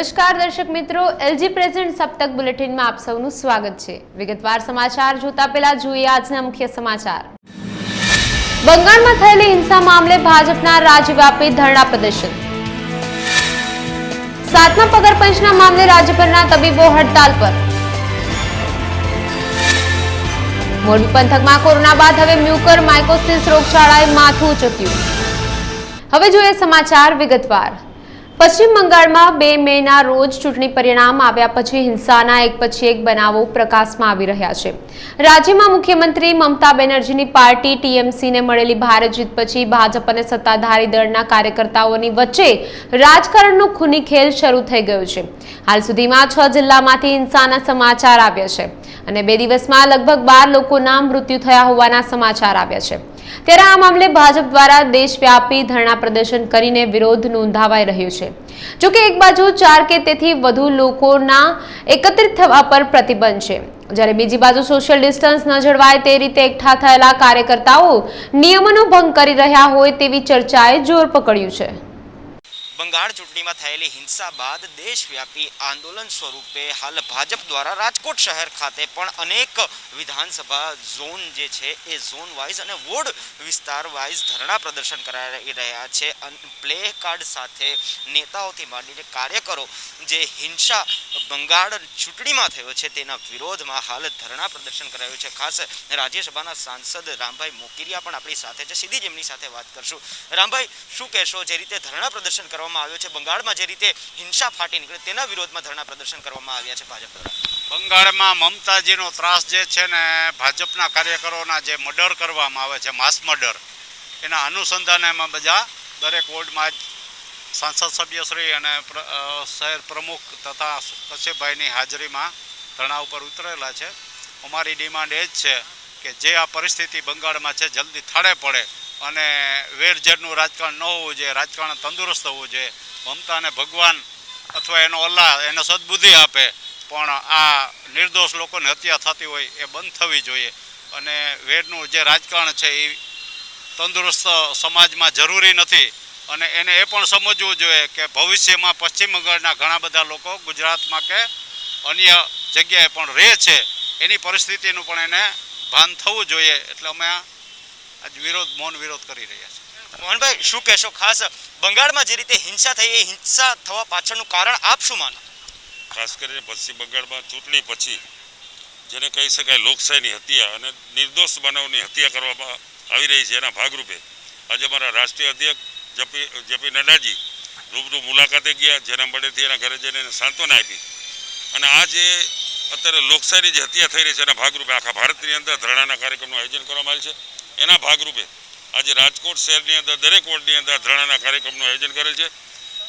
નમસ્કાર દર્શક મિત્રો, એલજી પ્રેઝન્ટ સપ્તક બુલેટિનમાં આપ સૌનું સ્વાગત છે। વિગતવાર સમાચાર જોતા પહેલા જોઈએ આજના મુખ્ય સમાચાર। બંગાળમાં થયેલી હિંસા મામલે ભાજપના રાજ્યવ્યાપી ધરણા પ્રદર્શન। સાતમા પગાર પંચના મામલે રાજ્યભરના તબીબો હડતાલ પર। મોરબી પંથકમાં કોરોના બાદ હવે મ્યુકર માઇકોસિસ રોગચાળાએ માથું ઉંચક્યું। હવે જોઈએ સમાચાર વિગતવાર। પશ્ચિમ બંગાળમાં 2 મેના રોજ ચૂંટણી પરિણામ આવ્યા પછી હિંસાના એક પછી એક બનાવો પ્રકાશમાં આવી રહ્યા છે। રાજ્યમાં મુખ્યમંત્રી મમતા બેનર્જીની પાર્ટી ટીએમસીને મળેલી ભારે જીત પછી ભાજપ અને સત્તાધારી દળના કાર્યકર્તાઓની વચ્ચે રાજકારણનો ખૂની ખેલ શરૂ થઈ ગયો છે। હાલ સુધીમાં 6 જિલ્લામાંથી હિંસાના સમાચાર આવ્યા છે અને 2 દિવસમાં લગભગ 12 લોકોના મૃત્યુ થયા હોવાના સમાચાર આવ્યા છે। ત્યારે આ મામલે ભાજપ દ્વારા દેશવ્યાપી ધરણા પ્રદર્શન કરીને વિરોધ નોંધાવાઈ રહ્યો છે। જો કે એક બાજુ 4 કે તેથી વધુ લોકોના એકત્રિત થવા પર પ્રતિબંધ છે, જ્યારે બીજી બાજુ સોશિયલ ડિસ્ટન્સ ન જળવાય તે રીતે એકઠા થયેલા કાર્યકર્તાઓ નિયમોનો ભંગ કરી રહ્યા હોય તેવી ચર્ચાએ જોર પકડ્યું છે। બંગાળ ચૂંટણીમાં થયેલી હિંસા બાદ દેશવ્યાપી આંદોલન સ્વરૂપે હાલ ભાજપ દ્વારા રાજકોટ શહેર ખાતે પણ અનેક વિધાનસભા ઝોન જે છે એ ઝોન વાઇઝ અને વોર્ડ વિસ્તાર વાઇઝ ધરણા પ્રદર્શન કરાઈ રહ્યા છે। પ્લે કાર્ડ સાથે નેતાઓથી માંડીને કાર્યકરો જે હિંસા બંગાળ ચૂંટણીમાં થયો છે તેના વિરોધમાં હાલ ધરણા પ્રદર્શન કરાયું છે। ખાસ રાજ્યસભાના સાંસદ રામભાઈ મોકરિયા પણ આપણી સાથે છે, સીધી જ એમની સાથે વાત કરશું। રામભાઈ, શું કહેશો, જે રીતે ધરણા પ્રદર્શન કરવામાં આવ્યો છે બંગાળમાં, જે રીતે હિંસા ફાટી નીકળે તેના વિરોધમાં ધરણા પ્રદર્શન કરવામાં આવ્યા છે ભાજપ દ્વારા? બંગાળમાં મમતાજીનો ત્રાસ જે છે ને, ભાજપના કાર્યકરોના જે મર્ડર કરવામાં આવે છે, માસ મર્ડર, એના અનુસંધાને એમાં બધા દરેક વોર્ડમાં જ સાંસદ સભ્યશ્રી અને શહેર પ્રમુખ તથા કશ્યપભાઈની હાજરીમાં ધરણા ઉપર ઉતરેલા છે। અમારી ડિમાન્ડ એ જ છે કે જે આ પરિસ્થિતિ બંગાળમાં છે જલ્દી થાળે પડે અને વેરઝેરનું રાજકારણ ન હોવું જોઈએ, રાજકારણ તંદુરસ્ત હોવું જોઈએ। મમતાને ભગવાન અથવા એનો અલ્લાહ એને સદબુદ્ધિ આપે, પણ આ નિર્દોષ લોકોની હત્યા થતી હોય એ બંધ થવી જોઈએ અને વેરનું જે રાજકારણ છે એ તંદુરસ્ત સમાજમાં જરૂરી નથી અને એને એ પણ સમજવું જોઈએ કે ભવિષ્યમાં પશ્ચિમ બંગાળના ઘણા બધા લોકો ગુજરાતમાં કે અન્ય જગ્યાએ પણ રહે છે, એની પરિસ્થિતિનું પણ એને ભાન થવું જોઈએ। એટલે અમે આજ મૌન વિરોધ કરી રહ્યા છીએ। મોહનભાઈ, શું કહેશો, ખાસ બંગાળમાં જે રીતે હિંસા થઈ એ હિંસા થવા પાછળનું કારણ આપ શું માનો? ખાસ કરીને પશ્ચિમ બંગાળમાં ચૂંટણી પછી જેને કહી શકાય લોકશાહીની હત્યા અને નિર્દોષ માનવની હત્યા કરવામાં આવી રહી છે, એના ભાગરૂપે આજે અમારા રાષ્ટ્રીય અધ્યક્ષ જેપી નડ્ડાજી રૂબરૂ મુલાકાતે ગયા, જેના મળેથી એના ઘરે જઈને એને સાંત્વના આપી અને આ જે અત્યારે લોકશાહીની જે હત્યા થઈ રહી છે એના ભાગરૂપે આખા ભારતની અંદર ધરણાના કાર્યક્રમનું આયોજન કરવામાં આવ્યું છે। એના ભાગરૂપે આજે રાજકોટ શહેરની અંદર દરેક વોર્ડની અંદર ધરણાના કાર્યક્રમનું આયોજન કરેલ છે।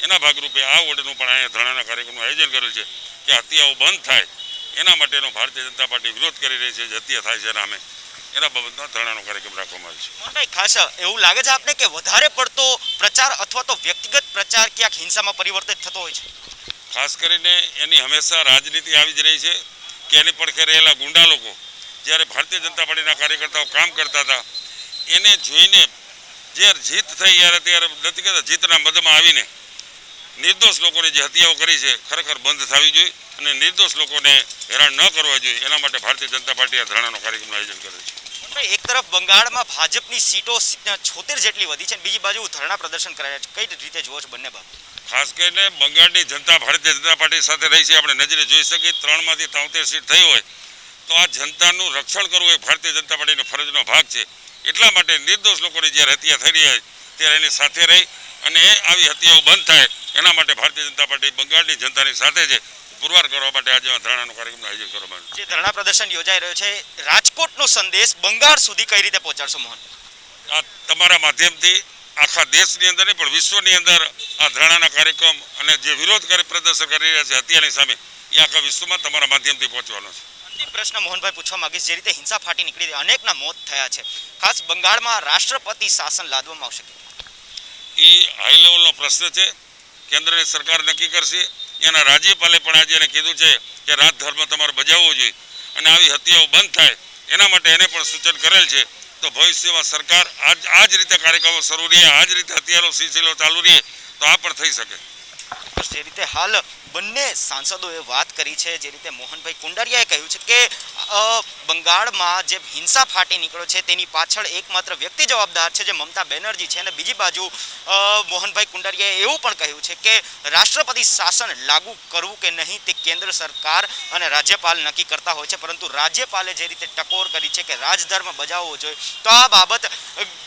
એના ભાગરૂપે આ વોર્ડનું પણ અહીંયા ધરણાના કાર્યક્રમનું આયોજન કરેલ છે કે હત્યાઓ બંધ થાય એના માટેનો ભારતીય જનતા પાર્ટી વિરોધ કરી રહી છે, જે હત્યા થાય છે એના અમે એના બાબતમાં ધરણાનો કાર્યક્રમ રાખવામાં આવ્યો છે। મોહનભાઈ, ખાસ એવું લાગે છે આપને કે વધારે પડતો પ્રચાર અથવા તો વ્યક્તિગત પ્રચાર ક્યાંક હિંસામાં પરિવર્તિત થતો હોય છે? ખાસ કરીને એની હંમેશા રાજનીતિ આવી જ રહી છે કે એની પડખે રહેલા ગુંડા લોકો જ્યારે ભારતીય જનતા પાર્ટીના કાર્યકર્તાઓ કામ કરતા હતા એને જોઈને જ્યારે જીત થઈ ત્યારે નથી કહેતા જીતના મદમાં આવીને નિર્દોષ લોકોની જે હત્યાઓ કરી છે ખરેખર બંધ થવી જોઈએ અને નિર્દોષ લોકોને હેરાન ન કરવા જોઈએ, એના માટે ભારતીય જનતા પાર્ટી આ ધરણાનો કાર્યક્રમનું આયોજન કરે છે। એક તરફ બંગાળમાં ભાજપની સીટો 76 જેટલી વધી છે, બીજી બાજુ ધરણા પ્રદર્શન કરાયા છે, કઈ રીતે જુઓ છો બંને બાબત? ખાસ કરીને બંગાળની જનતા ભારતીય જનતા પાર્ટી સાથે રહી છે, આપણે નજરે જોઈ શકીએ 3માંથી 73 સીટ થઈ હોય તો આ જનતાનું રક્ષણ કરવું એ ભારતીય જનતા પાર્ટીનો ફરજનો ભાગ છે। એટલા માટે નિર્દોષ લોકોની જ્યારે હત્યા થઈ રહી હોય ત્યારે એની સાથે રહી અને આવી હત્યાઓ બંધ થાય એના માટે ભારતીય જનતા પાર્ટી બંગાળની જનતાની સાથે છે, પુરવાર કરવા માટે આજે ધરણાનો કાર્યક્રમનું આયોજન કરવામાં આવ્યું છે। જે ધરણા પ્રદર્શન યોજાઈ રહ્યો છે, રાજકોટનો સંદેશ બંગાળ સુધી કઈ રીતે પહોંચાડશો મોહન? આ તમારા માધ્યમથી આખા દેશની અંદર નહીં પણ વિશ્વની અંદર આ ધરણાના કાર્યક્રમ અને જે વિરોધ પ્રદર્શન કરી રહ્યા છે હત્યાની સામે એ આખા વિશ્વમાં તમારા માધ્યમથી પહોંચવાનો છે। અંતિમ પ્રશ્ન મોહનભાઈ પૂછવા માંગીશ, જે રીતે હિંસા ફાટી નીકળી અનેકના મોત થયા છે, ખાસ બંગાળમાં રાષ્ટ્રપતિ શાસન લાદવામાં આવશે? એ હાઈ લેવલનો પ્રશ્ન છે, કેન્દ્રની સરકાર નક્કી કરશે। એના રાજ્યપાલે પણ આજે એને કીધું છે કે રાજધર્મ તમારે બજાવવો જોઈએ અને આવી હત્યાઓ બંધ થાય એના માટે એને પણ સૂચન કરેલ છે। તો ભવિષ્યમાં સરકાર આ જ રીતે કાર્યક્રમો શરૂ રહે, આ જ રીતે હત્યાનો સિલસિલો ચાલુ રહે તો આ પણ થઈ શકે। જે રીતે હાલ બંને સાંસદોએ વાત કરી છે, જે રીતે મોહનભાઈ કુંડારિયાએ કહ્યું છે કે બંગાળમાં જે હિંસા ફાટી નીકળ્યો છે તેની પાછળ એકમાત્ર વ્યક્તિ જવાબદાર છે, જે મમતા બેનર્જી છે. અને બીજી બાજુ મોહનભાઈ કુંડારિયાએ એવું પણ કહ્યું છે કે રાષ્ટ્રપતિ શાસન લાગુ કરવું કે નહીં તે કેન્દ્ર સરકાર અને રાજ્યપાલ નક્કી કરતા હોય છે, પરંતુ રાજ્યપાલે જે રીતે ટકોર કરી છે કે રાજધર્મ બજાવવો જોઈએ, તો આ બાબત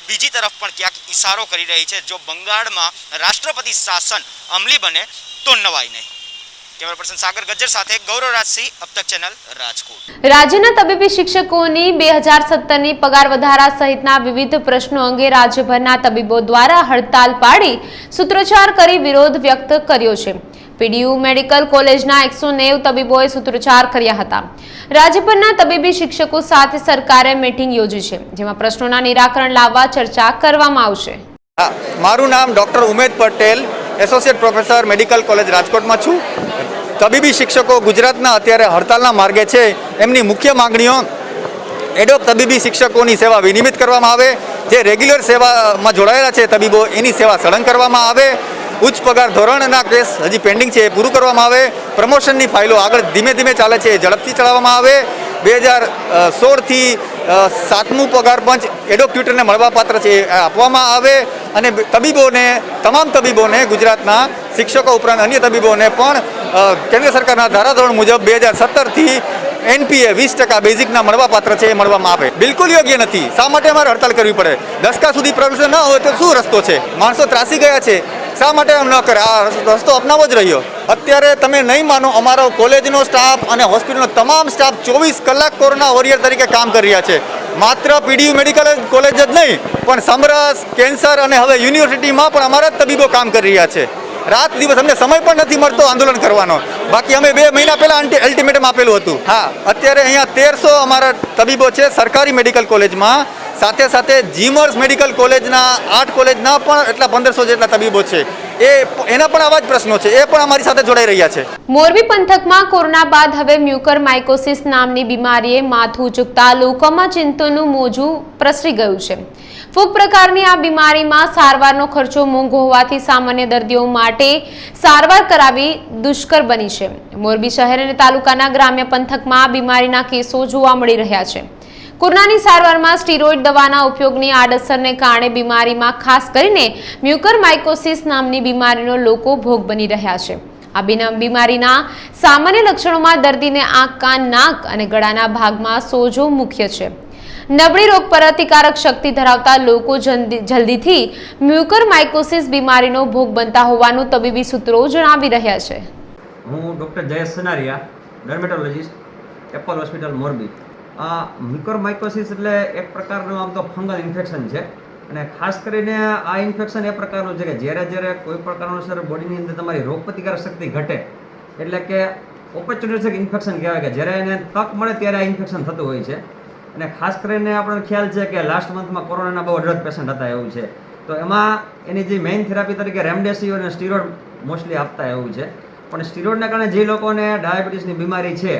બીજી તરફ પણ ક્યાંક ઇશારો કરી રહી છે. જો બંગાળમાં રાષ્ટ્રપતિ શાસન અમલી બને તો નવાઈ નહીં. કેમેરા પર્સન સાગર ગજ્જર સાથે ગૌરવ રાજસિંહ, અબ તક ચેનલ, રાજકોટ. રાજ્યના તબીબી શિક્ષકોની 2017ની પગાર વધારા સહિતના વિવિધ પ્રશ્નો અંગે રાજ્યભરના તબીબો દ્વારા હડતાલ પાડી સૂત્રોચ્ચાર કરી વિરોધ વ્યક્ત કર્યો છે. પીડીયુ મેડિકલ કોલેજના 190 તબીબોએ સૂત્રોચ્ચાર કર્યા હતા. રાજ્યભરના તબીબી શિક્ષકો સાથે સરકારે મીટિંગ યોજી છે, જેમાં પ્રશ્નોના નિરાકરણ લાવવા ચર્ચા કરવામાં આવશે. મારું નામ doctor Umed Patel, associate professor medical college રાજકોટમાં છું. તબીબી શિક્ષકો ગુજરાતના અત્યારે હડતાલના માર્ગે છે. એમની મુખ્ય માંગણીઓ એડોક તબીબી શિક્ષકોની સેવા વિનિયમિત કરવામાં આવે, જે રેગ્યુલર સેવામાં જોડાયેલા છે તબીબો એની સેવા સળંગ કરવામાં આવે, ઉચ્ચ પગાર ધોરણના કેસ હજી પેન્ડિંગ છે એ પૂરું કરવામાં આવે, પ્રમોશનની ફાઇલો આગળ ધીમે ધીમે ચાલે છે એ ઝડપથી ચલાવવામાં આવે, 2016થી 7મું પગાર પંચ એડોક ટ્યુટરને મળવાપાત્ર છે એ આપવામાં આવે, અને તબીબોને, તમામ તબીબોને, ગુજરાતના શિક્ષકો ઉપરાંત અન્ય તબીબોને પણ કેન્દ્ર સરકારના ધારાધોરણ મુજબ 2017થી NPA 20% બેઝિકના મળવાપાત્ર છે એ મળવામાં આવે. બિલકુલ યોગ્ય નથી. શા માટે અમારે હડતાલ કરવી પડે? દસકા સુધી પ્રમોશન ન હોય તો શું રસ્તો છે? માણસો ત્રાસી ગયા છે, શા માટે એમ ન કરે? આ રસ્તો અપનાવવો જ રહ્યો. અત્યારે તમે નહીં માનો, અમારો કોલેજનો સ્ટાફ અને હોસ્પિટલનો તમામ સ્ટાફ 24 કલાક કોરોના વોરિયર તરીકે કામ કરી રહ્યા છે. માત્ર પીડીયુ મેડિકલ કોલેજ જ નહીં, પણ સમરસ, કેન્સર અને હવે યુનિવર્સિટીમાં પણ અમારા જ તબીબો કામ કરી રહ્યા છે. રાત દિવસ અમને સમય પણ નથી મળતો આંદોલન કરવાનો. બાકી અમે 2 મહિના પહેલાં અલ્ટિમેટમ આપેલું હતું. હા, અત્યારે અહીંયા 1300 અમારા તબીબો છે સરકારી મેડિકલ કોલેજમાં. સાથે સાથે જીમર્સ મેડિકલ કોલેજના 8 કોલેજના પણ એટલા 1500 જેટલા તબીબો છે. એના પણ આવા જ પ્રશ્નો છે, એ પણ અમારી સાથે જોડાઈ રહ્યા છે. મોરબી પંથકમાં કોરોના બાદ હવે મ્યુકરમાઇકોસિસ નામની બીમારીએ માથું ચૂકતા લોકોમાં ચિંતાનું મોજું પ્રસરી ગયું છે. ફૂગ પ્રકારની આ બીમારીમાં સારવારનો ખર્ચો મોંઘો હોવાથી સામાન્ય દર્દીઓ માટે સારવાર કરાવી દુષ્કર બની છે. મોરબી શહેર અને તાલુકાના ગ્રામ્ય પંથકમાં આ બીમારીના કેસો જોવા મળી રહ્યા છે. કોરોનાની સારવારમાં સ્ટીરોઇડ દવાના ઉપયોગની આડઅસરને કારણે બીમારીમાં ખાસ કરીને મ્યુકરમાઇકોસિસ નામની બીમારીનો લોકો ભોગ બની રહ્યા છે. આ બીમારીના સામાન્ય લક્ષણોમાં દર્દીને આંખ, કાન, નાક અને ગળાના ભાગમાં સોજો મુખ્ય છે. નબળી રોગપ્રતિકારક શક્તિ ધરાવતા લોકો જલ્દીથી મ્યુકરમાઇકોસિસ બીમારીનો ભોગ બનતા હોવાનું તબીબી સૂત્રો જણાવી રહ્યા છે. હું doctor Jayesh Sanariya, dermatologist, Apple hospital Morbi. Mucormycosis એટલે એક પ્રકારનું આમ તો ફંગલ ઇન્ફેક્શન છે, અને ખાસ કરીને આ ઇન્ફેક્શન એ પ્રકારનું છે કે જ્યારે કોઈ પણ કારણોસર બોડીની અંદર તમારી રોગપ્રતિકારક શક્તિ ઘટે, એટલે કે ઓપોર્ચ્યુનિસ્ટિક ઇન્ફેક્શન કહેવાય, કે જ્યારે એને તક મળે ત્યારે આ ઇન્ફેક્શન થતું હોય છે. અને ખાસ કરીને આપણને ખ્યાલ છે કે લાસ્ટ મંથમાં કોરોનાના બહુ અઢળક પેશન્ટ હતા એવું છે. તો એમાં એની જે મેઇન થેરાપી તરીકે રેમડેસિવિર અને સ્ટીરોઇડ મોસ્ટલી આપતા એવું છે. પણ સ્ટીરોઇડના કારણે જે લોકોને ડાયાબિટીસની બીમારી છે,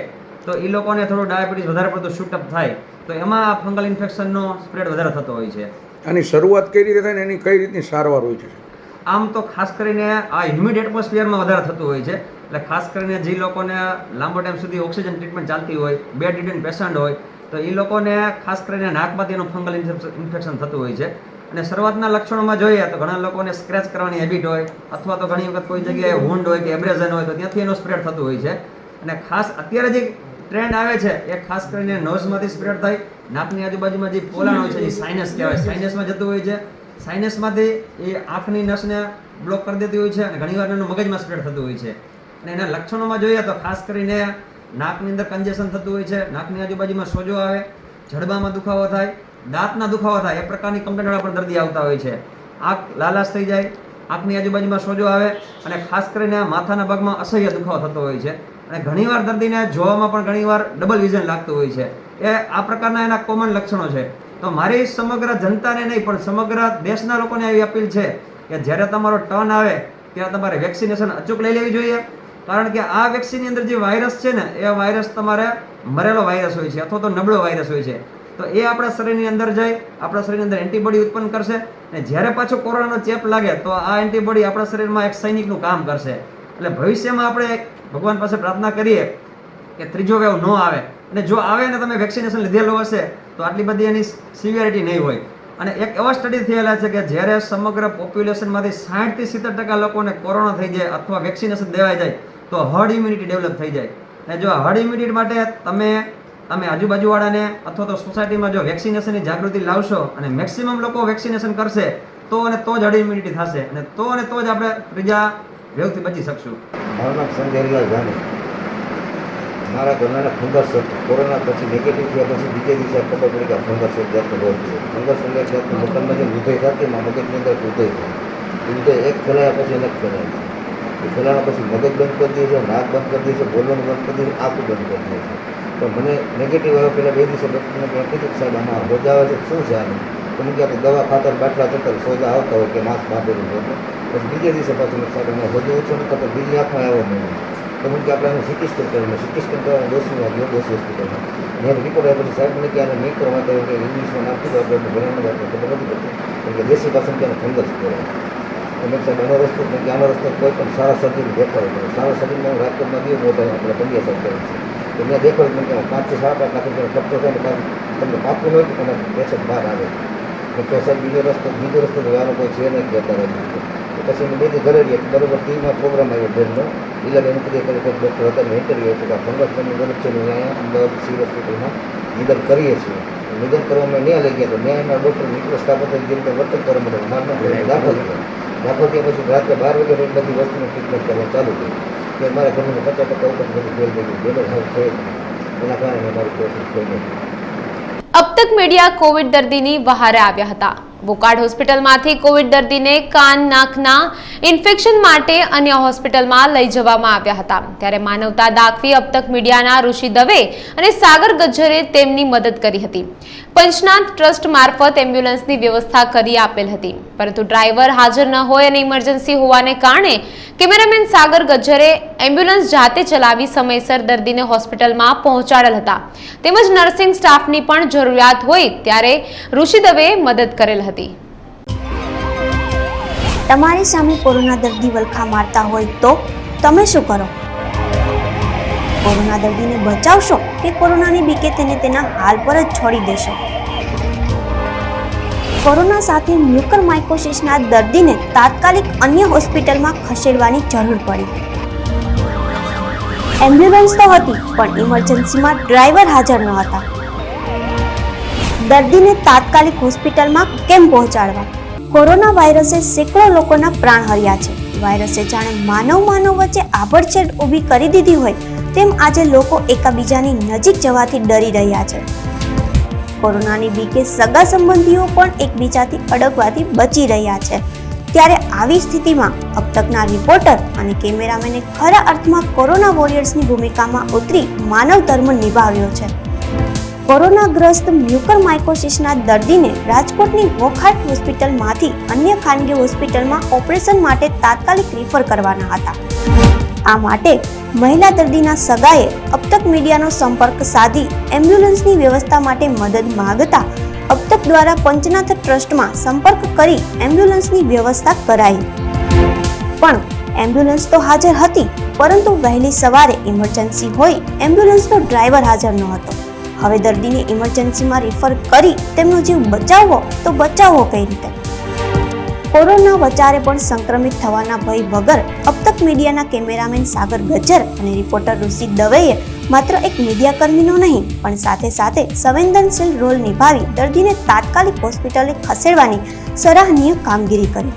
તો એ લોકોને થોડું ડાયાબિટીસ વધારે પડતું શૂટઅપ થાય, તો એમાં આ ફંગલ ઇન્ફેક્શનનો સ્પ્રેડ વધારે થતો હોય છે. આની શરૂઆત કઈ રીતે થાય ને એની કઈ રીતની સારવાર હોય છે? આમ તો ખાસ કરીને આ હ્યુમિડ એટમોસ્ફિયરમાં વધારે થતું હોય છે. એટલે ખાસ કરીને જે લોકોને લાંબો ટાઈમ સુધી ઓક્સિજન ટ્રીટમેન્ટ ચાલતી હોય, બેડ રિડન પેશન્ટ હોય, તો એ લોકોને ખાસ કરીને નાકમાંથી એનું ફંગલ ઇન્ફેક્શન થતું હોય છે. અને શરૂઆતના લક્ષણોમાં જોઈએ તો ઘણા લોકોને સ્ક્રેચ કરવાની હેબિટ હોય, અથવા તો ઘણી વખત કોઈ જગ્યાએ વૂન્ડ હોય કે એબ્રેઝન હોય તો ત્યાંથી એનો સ્પ્રેડ થતું હોય છે. અને ખાસ અત્યારે જે ટ્રેન્ડ આવે છે એ ખાસ કરીને નોઝમાંથી સ્પ્રેડ થાય, નાકની આજુબાજુમાં જે પોલાણ હોય છે એ સાઇનસ કહેવાય, સાઇનસમાં જતું હોય છે. સાઇનસમાંથી એ આંખની નસને બ્લોક કરી દેતી હોય છે, અને ઘણીવાર એનું મગજમાં સ્પ્રેડ થતું હોય છે. અને એના લક્ષણોમાં જોઈએ તો ખાસ કરીને નાકની અંદર કન્જેશન થતું હોય છે, નાકની આજુબાજુમાં સોજો આવે, જડબામાં દુખાવો થાય, દાંતના દુખાવો થાય, એ પ્રકારની કમ્પ્લેન્ટવાળા પણ દર્દી આવતા હોય છે. આંખ લાલાશ થઈ જાય, આંખની આજુબાજુમાં સોજો આવે, અને ખાસ કરીને માથાના ભાગમાં અસહ્ય દુખાવો થતો હોય છે. અને ઘણીવાર દર્દીને જોવામાં પણ ઘણીવાર ડબલ વિઝન લાગતું હોય છે. એ આ પ્રકારના એના કોમન લક્ષણો છે. તો મારી સમગ્ર જનતાને નહીં પણ સમગ્ર દેશના લોકોને એવી અપીલ છે કે જ્યારે તમારો ટર્ન આવે ત્યારે તમારે વેક્સિનેશન અચૂક લઈ લેવી જોઈએ. કારણ કે આ વેક્સિનની અંદર જે વાયરસ છે ને, એ વાયરસ તમારે મરેલો વાયરસ હોય છે અથવા તો નબળો વાયરસ હોય છે. તો તો એ આપણા શરીરની અંદર જઈ આપણા શરીરની અંદર એન્ટીબોડી ઉત્પન્ન કરશે અને જ્યારે પાછો કોરોનાનો ચેપ લાગે તો આ એન્ટીબોડી આપણા શરીરમાં એક સૈનિકનું કામ કરશે. એટલે ભવિષ્યમાં આપણે ભગવાન પાસે પ્રાર્થના કરીએ કે ત્રીજો વેવ ન આવે, અને જો આવે ને તમે વેક્સિનેશન લીધેલું હશે તો આટલી બધી એની સિવિયરિટી નહીં હોય. અને એક એવા સ્ટડી થયેલા છે કે જ્યારે સમગ્ર પોપ્યુલેશનમાંથી 60-70% લોકોને કોરોના થઈ જાય અથવા વેક્સિનેશન દેવાઈ જાય તો હર્ડ ઇમ્યુનિટી ડેવલપ થઈ જાય. અને જો હર્ડ ઇમ્યુનિટી માટે તમે આજુબાજુવાળાને અથવા તો સોસાયટીમાં જો વેક્સિનેશનની જાગૃતિ લાવશો અને મેક્સિમમ લોકો વેક્સિનેશન કરશે તો જ હર્ડ ઇમ્યુનિટી થશે અને તો જ આપણે ત્રીજા વેવથી બચી શકશું. મારું નામ સંજયલાલ જાની. મારા ઘરના ફંગસ કોરોના પછી નેગેટિવ થયા પછી બીજે દિવસે ખબર પડી કે ફંગસ એક જાતનો રોગ છે. ફંગસ એટલે એક જાતનું મકાનમાં જે ઉદય થતી એમાં મગજની અંદર ઉદય થાય. ઉદય એક ફેલાયા પછી અલગ ફેલાય છે. એ ફેલાયા પછી મગજ બંધ કરી દે છે, નાક બંધ કરી દે છે, બોલવાનું બંધ કરી દે છે, આંખું બંધ કરી દે છે. તો મને નેગેટિવ આવ્યો પહેલાં 2 દિવસે ડૉક્ટરને મેં કીધું સાહેબ આમાં સોજા આવે છે શું છે આનું? તો મને કહે દવા ખાતર બાટલા ચક્કર સોજા આવતા હોય કે માસ્ક બાંધેલું છે. પછી બીજે દિવસે પાછું સાહેબ અમે સોજો ઓછો નતો તો બીજી આંખમાં આવ્યો નહીં. તો મને કે આપણે સિટી સ્કેન કરીને સિટી સ્કેન કરવા દોશીમાં ગયો દોશી હોસ્પિટલમાં. મેં રિપોર્ટ આવ્યા પછી સાહેબ મને કે આને નહીં કરવા માટે કે ઇંગ્લિશમાં નાખી દો આપણે ભણવાનું વાત ખબર નથી પડતી કેમ કે દેશી ભાષામાં ત્યાં ફંગસ કહેવાય. તો મેં સાહેબ આનો રસ્તો કોઈ પણ સારા સર્જરી દેખાડો પડે. સારા સર્જરીમાં હું રાજકોટમાં ગયો મોટા આપણે પંડ્યા સાહેબ કરે છે તો મેં દેખાડ્યું મને કે 5 થી 7 લાખ રૂપિયાનો ખર્ચો થાય ને તમને પાકું હોય કે તમે પેશન્ટ બહાર આવે તો સાહેબ બીજો રસ્તો તો આનો કોઈ છે નહીં કહેતા રહે. પછી મેં બેથી ઘરે રહીએ બરોબર ટીવીમાં પ્રોગ્રામ આવ્યો બેનનો ઇલાજ કરી ડૉક્ટર હતા મેં ઇન્ટરવ્યુ હતું કે આ ફંગસની મદદ છે ને અહીંયા અમદાવાદ સિવિલ હોસ્પિટલમાં નિદાન કરીએ છીએ. નિદાન કરવામાં ત્યાં લઈ ગયા તો ત્યાં એના ડૉક્ટર મિત્રો સ્ટાફ હતા જે રીતે વર્તન કરવા માટે મારે દાખલ થયા પછી રાત્રે 12 વાગે રોજ બધી વસ્તુની ટ્રીટમેન્ટ કરવાનું ચાલુ કર્યું કે મારા ઘરનું 50% ઉપર બધું ફેલ થઈ ગયું બેનો હાલ થઈ એના કારણે મારી કોશિશ થઈ ગઈ. अब तक मीडिया कोविड दर्दीनी वहारे આવ્યા હતા. વોકાર્ડ હોસ્પિટલમાંથી કોવિડ દર્દીને કાન નાકના ઇન્ફેક્શન માટે અન્ય હોસ્પિટલમાં લઈ જવામાં આવ્યા હતા. ત્યારે માનવતા દાખવી अब तक મીડિયાના ઋષિ દવે અને સાગર ગજ્જરે તેમની મદદ કરી હતી. પંચનાથ ટ્રસ્ટ મારફત એમ્બ્યુલન્સની વ્યવસ્થા કરી આપેલ હતી, પરંતુ ડ્રાઈવર હાજર ન હોય અને ઇમરજન્સી હોવાને કારણે કેમેરામેન સાગર ગજ્જરે એમ્બ્યુલન્સ જાતે ચલાવી સમયસર દર્દીને હોસ્પિટલમાં પહોંચાડેલ હતા. તેમજ નર્સિંગ સ્ટાફની પણ જરૂરિયાત હોય ત્યારે ઋષિ દવે મદદ કરેલ હતી. તમારી સામે કોરોના દર્દી વલખા મારતા હોય તો તમે શું કરો? કોરોના દર્દીને બચાવશો કે કોરોનાની બીકે તેને તેના હાલ પર જ છોડી દેશો? કોરોના સાથે મ્યુકરમાઇકોસિસના દર્દીને તાત્કાલિક અન્ય હોસ્પિટલમાં ખસેડવાની જરૂર પડી. એમ્બ્યુલન્સ તો હતી પણ ઇમરજન્સીમાં ડ્રાઈવર હાજર ન હતા. દર્દીને તાત્કાલિક હોસ્પિટલમાં કેમ પહોંચાડવા? કોરોના વાયરસે સેંકડો લોકોના પ્રાણ હર્યા છે. વાયરસે જાણે માનવ વચ્ચે આભડછેડ ઊભી કરી દીધી હોય તેમ આજે લોકો એકબીજાની નજીક જવાથી ડરી રહ્યા છે. કોરોનાની બીકે સગા સંબંધીઓ પણ એકબીજાથી અડકવાથી બચી રહ્યા છે. ત્યારે આવી સ્થિતિમાં अब तकના રિપોર્ટર અને કેમેરામેને ખરા અર્થમાં કોરોના વોરિયર્સની ભૂમિકામાં ઉતરી માનવ ધર્મ નિભાવ્યો છે. કોરોનાગ્રસ્ત મ્યુકરમાઇકોસિસના દર્દીને રાજકોટની વોકાર્ડ હોસ્પિટલમાંથી અન્ય ખાનગી હોસ્પિટલમાં ઓપરેશન માટે તાત્કાલિક રિફર કરવાના હતા. આ માટે મહિલા દર્દીના સગાએ अब तक મીડિયાનો સંપર્ક સાધી એમ્બ્યુલન્સની વ્યવસ્થા માટે મદદ માંગતા अब तक દ્વારા પંચનાથ ટ્રસ્ટમાં સંપર્ક કરી એમ્બ્યુલન્સની વ્યવસ્થા કરાઈ. પણ એમ્બ્યુલન્સ તો હાજર હતી, પરંતુ વહેલી સવારે ઇમરજન્સી હોય એમ્બ્યુલન્સનો ડ્રાઈવર હાજર ન હતો. હવે દર્દીને ઇમરજન્સીમાં રિફર કરી તેમનો જીવ બચાવવો તો બચાવવો કઈ રીતે? કોરોના વચારે પણ સંક્રમિત થવાના ભય વગર अब तक મીડિયાના કેમેરામેન સાગર ગજ્જર અને રિપોર્ટર ઋષિ દવેએ માત્ર એક મીડિયા કર્મીનો નહીં પણ સાથે સંવેદનશીલ રોલ નિભાવી દર્દીને તાત્કાલિક હોસ્પિટલે ખસેડવાની સરાહનીય કામગીરી કરી.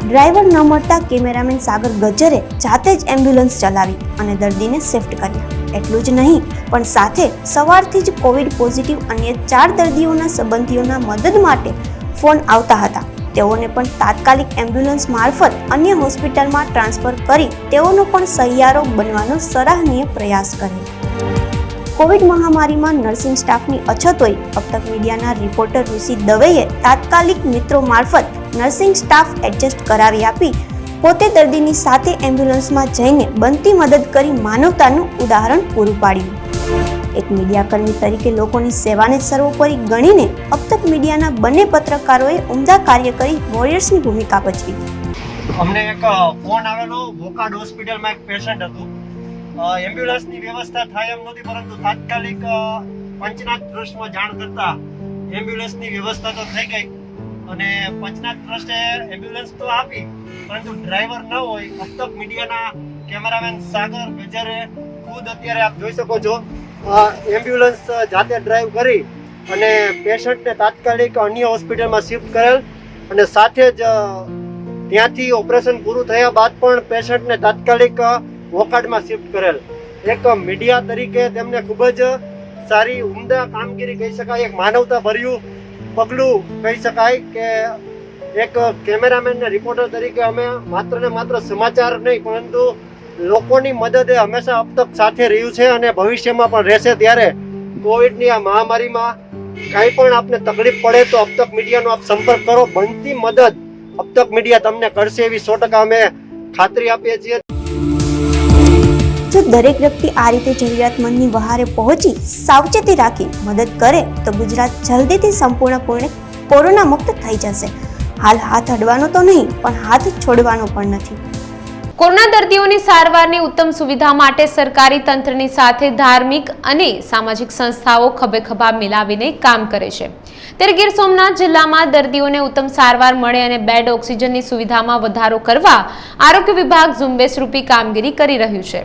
ડ્રાઈવર ન મળતા કેમેરામેન સાગર ગજ્જરે જાતે જ એમ્બ્યુલન્સ ચલાવી અને દર્દીને શિફ્ટ કર્યા. એટલું જ નહીં પણ સાથે સવારથી જ કોવિડ પોઝિટિવ અન્ય 4 દર્દીઓના સંબંધીઓના મદદ માટે ફોન આવતા હતા. તેઓને પણ તાત્કાલિક એમ્બ્યુલન્સ મારફત અન્ય હોસ્પિટલમાં ટ્રાન્સફર કરી તેઓનો પણ સહિયારો બનવાનો સરાહનીય પ્રયાસ કર્યો. કોવિડ મહામારીમાં નર્સિંગ સ્ટાફની અછત હોય अब तक મીડિયાના રિપોર્ટર ઋષિ દવેએ તાત્કાલિક મિત્રો મારફત નર્સિંગ સ્ટાફ એડજસ્ટ કરાવી આપી પોતે દર્દીની સાથે એમ્બ્યુલન્સમાં જઈને બનતી મદદ કરી માનવતાનું ઉદાહરણ પૂરું પાડ્યું. એક મીડિયાકર્મી તરીકે લોકોની સેવાને સર્વોપરી ગણીને અબ તક મીડિયાના બંને પત્રકારોએ ઉમદા કાર્ય કરી વોરિયર્સની ભૂમિકા ભજવી. અમને એક ફોન આવેલો, વોકાડ હોસ્પિટલમાં એક પેશન્ટ હતું. એમ્બ્યુલન્સની વ્યવસ્થા થાય એમ નહોતી, પરંતુ તાત્કાલિક પંચનાથ ટ્રસ્ટમાં જાણ કરતા એમ્બ્યુલન્સની વ્યવસ્થા તો થઈ ગઈ અને પંચનાથ ટ્રસ્ટે એમ્બ્યુલન્સ તો આપી, પરંતુ ડ્રાઈવર ન હોય. અબ તક મીડિયાના કેમેરામેન સાગર ગજરે ખુદ અત્યારે આપ જોઈ શકો છો એમ્બ્યુલન્સ જાતે ડ્રાઈવ કરી અને પેશન્ટને તાત્કાલિક અન્ય હોસ્પિટલમાં શિફ્ટ કરેલ અને સાથે જ ત્યાંથી ઓપરેશન પૂરું થયા બાદ પણ પેશન્ટને તાત્કાલિક વોકાર્ડમાં શિફ્ટ કરેલ. એક મીડિયા તરીકે તેમને ખૂબ જ સારી ઉમદા કામગીરી કહી શકાય, એક માનવતા ભર્યું પગલું કહી શકાય કે એક કેમેરામેન ને રિપોર્ટર તરીકે અમે માત્ર ને માત્ર સમાચાર નહીં પરંતુ લોકોની મદદ એ હંમેશા અબ તક સાથે રહ્યું છે અને ભવિષ્યમાં પણ રહેશે. ત્યારે કોવિડની આ મહામારીમાં કાંઈ પણ આપને તકલીફ પડે તો અબ તક મીડિયાનો આપ સંપર્ક કરો. બનતી મદદ અબ તક મીડિયા તમને કરશે એવી 100% અમે ખાતરી આપીએ છીએ. જો દરેક વ્યક્તિ આ રીતે જરૂરિયાતમંદની વહારે પહોંચી સાવચેતી રાખી મદદ કરે તો ગુજરાત જલ્દીથી સંપૂર્ણપણે કોરોના મુક્ત થઈ જશે. હાલ હાથ અડવાનો તો નહીં પણ હાથ છોડવાનો પણ નથી. કોરોના દર્દીઓની સારવારની ઉત્તમ સુવિધા માટે સરકારી તંત્રની સાથે ધાર્મિક અને સામાજિક સંસ્થાઓ ખભે ખભા મિલાવીને કામ કરે છે. ત્યારે ગીર સોમનાથ જિલ્લામાં દર્દીઓને ઉત્તમ સારવાર મળે અને બેડ ઓક્સિજનની સુવિધામાં વધારો કરવા આરોગ્ય વિભાગ ઝુંબેશરૂપી કામગીરી કરી રહ્યું છે.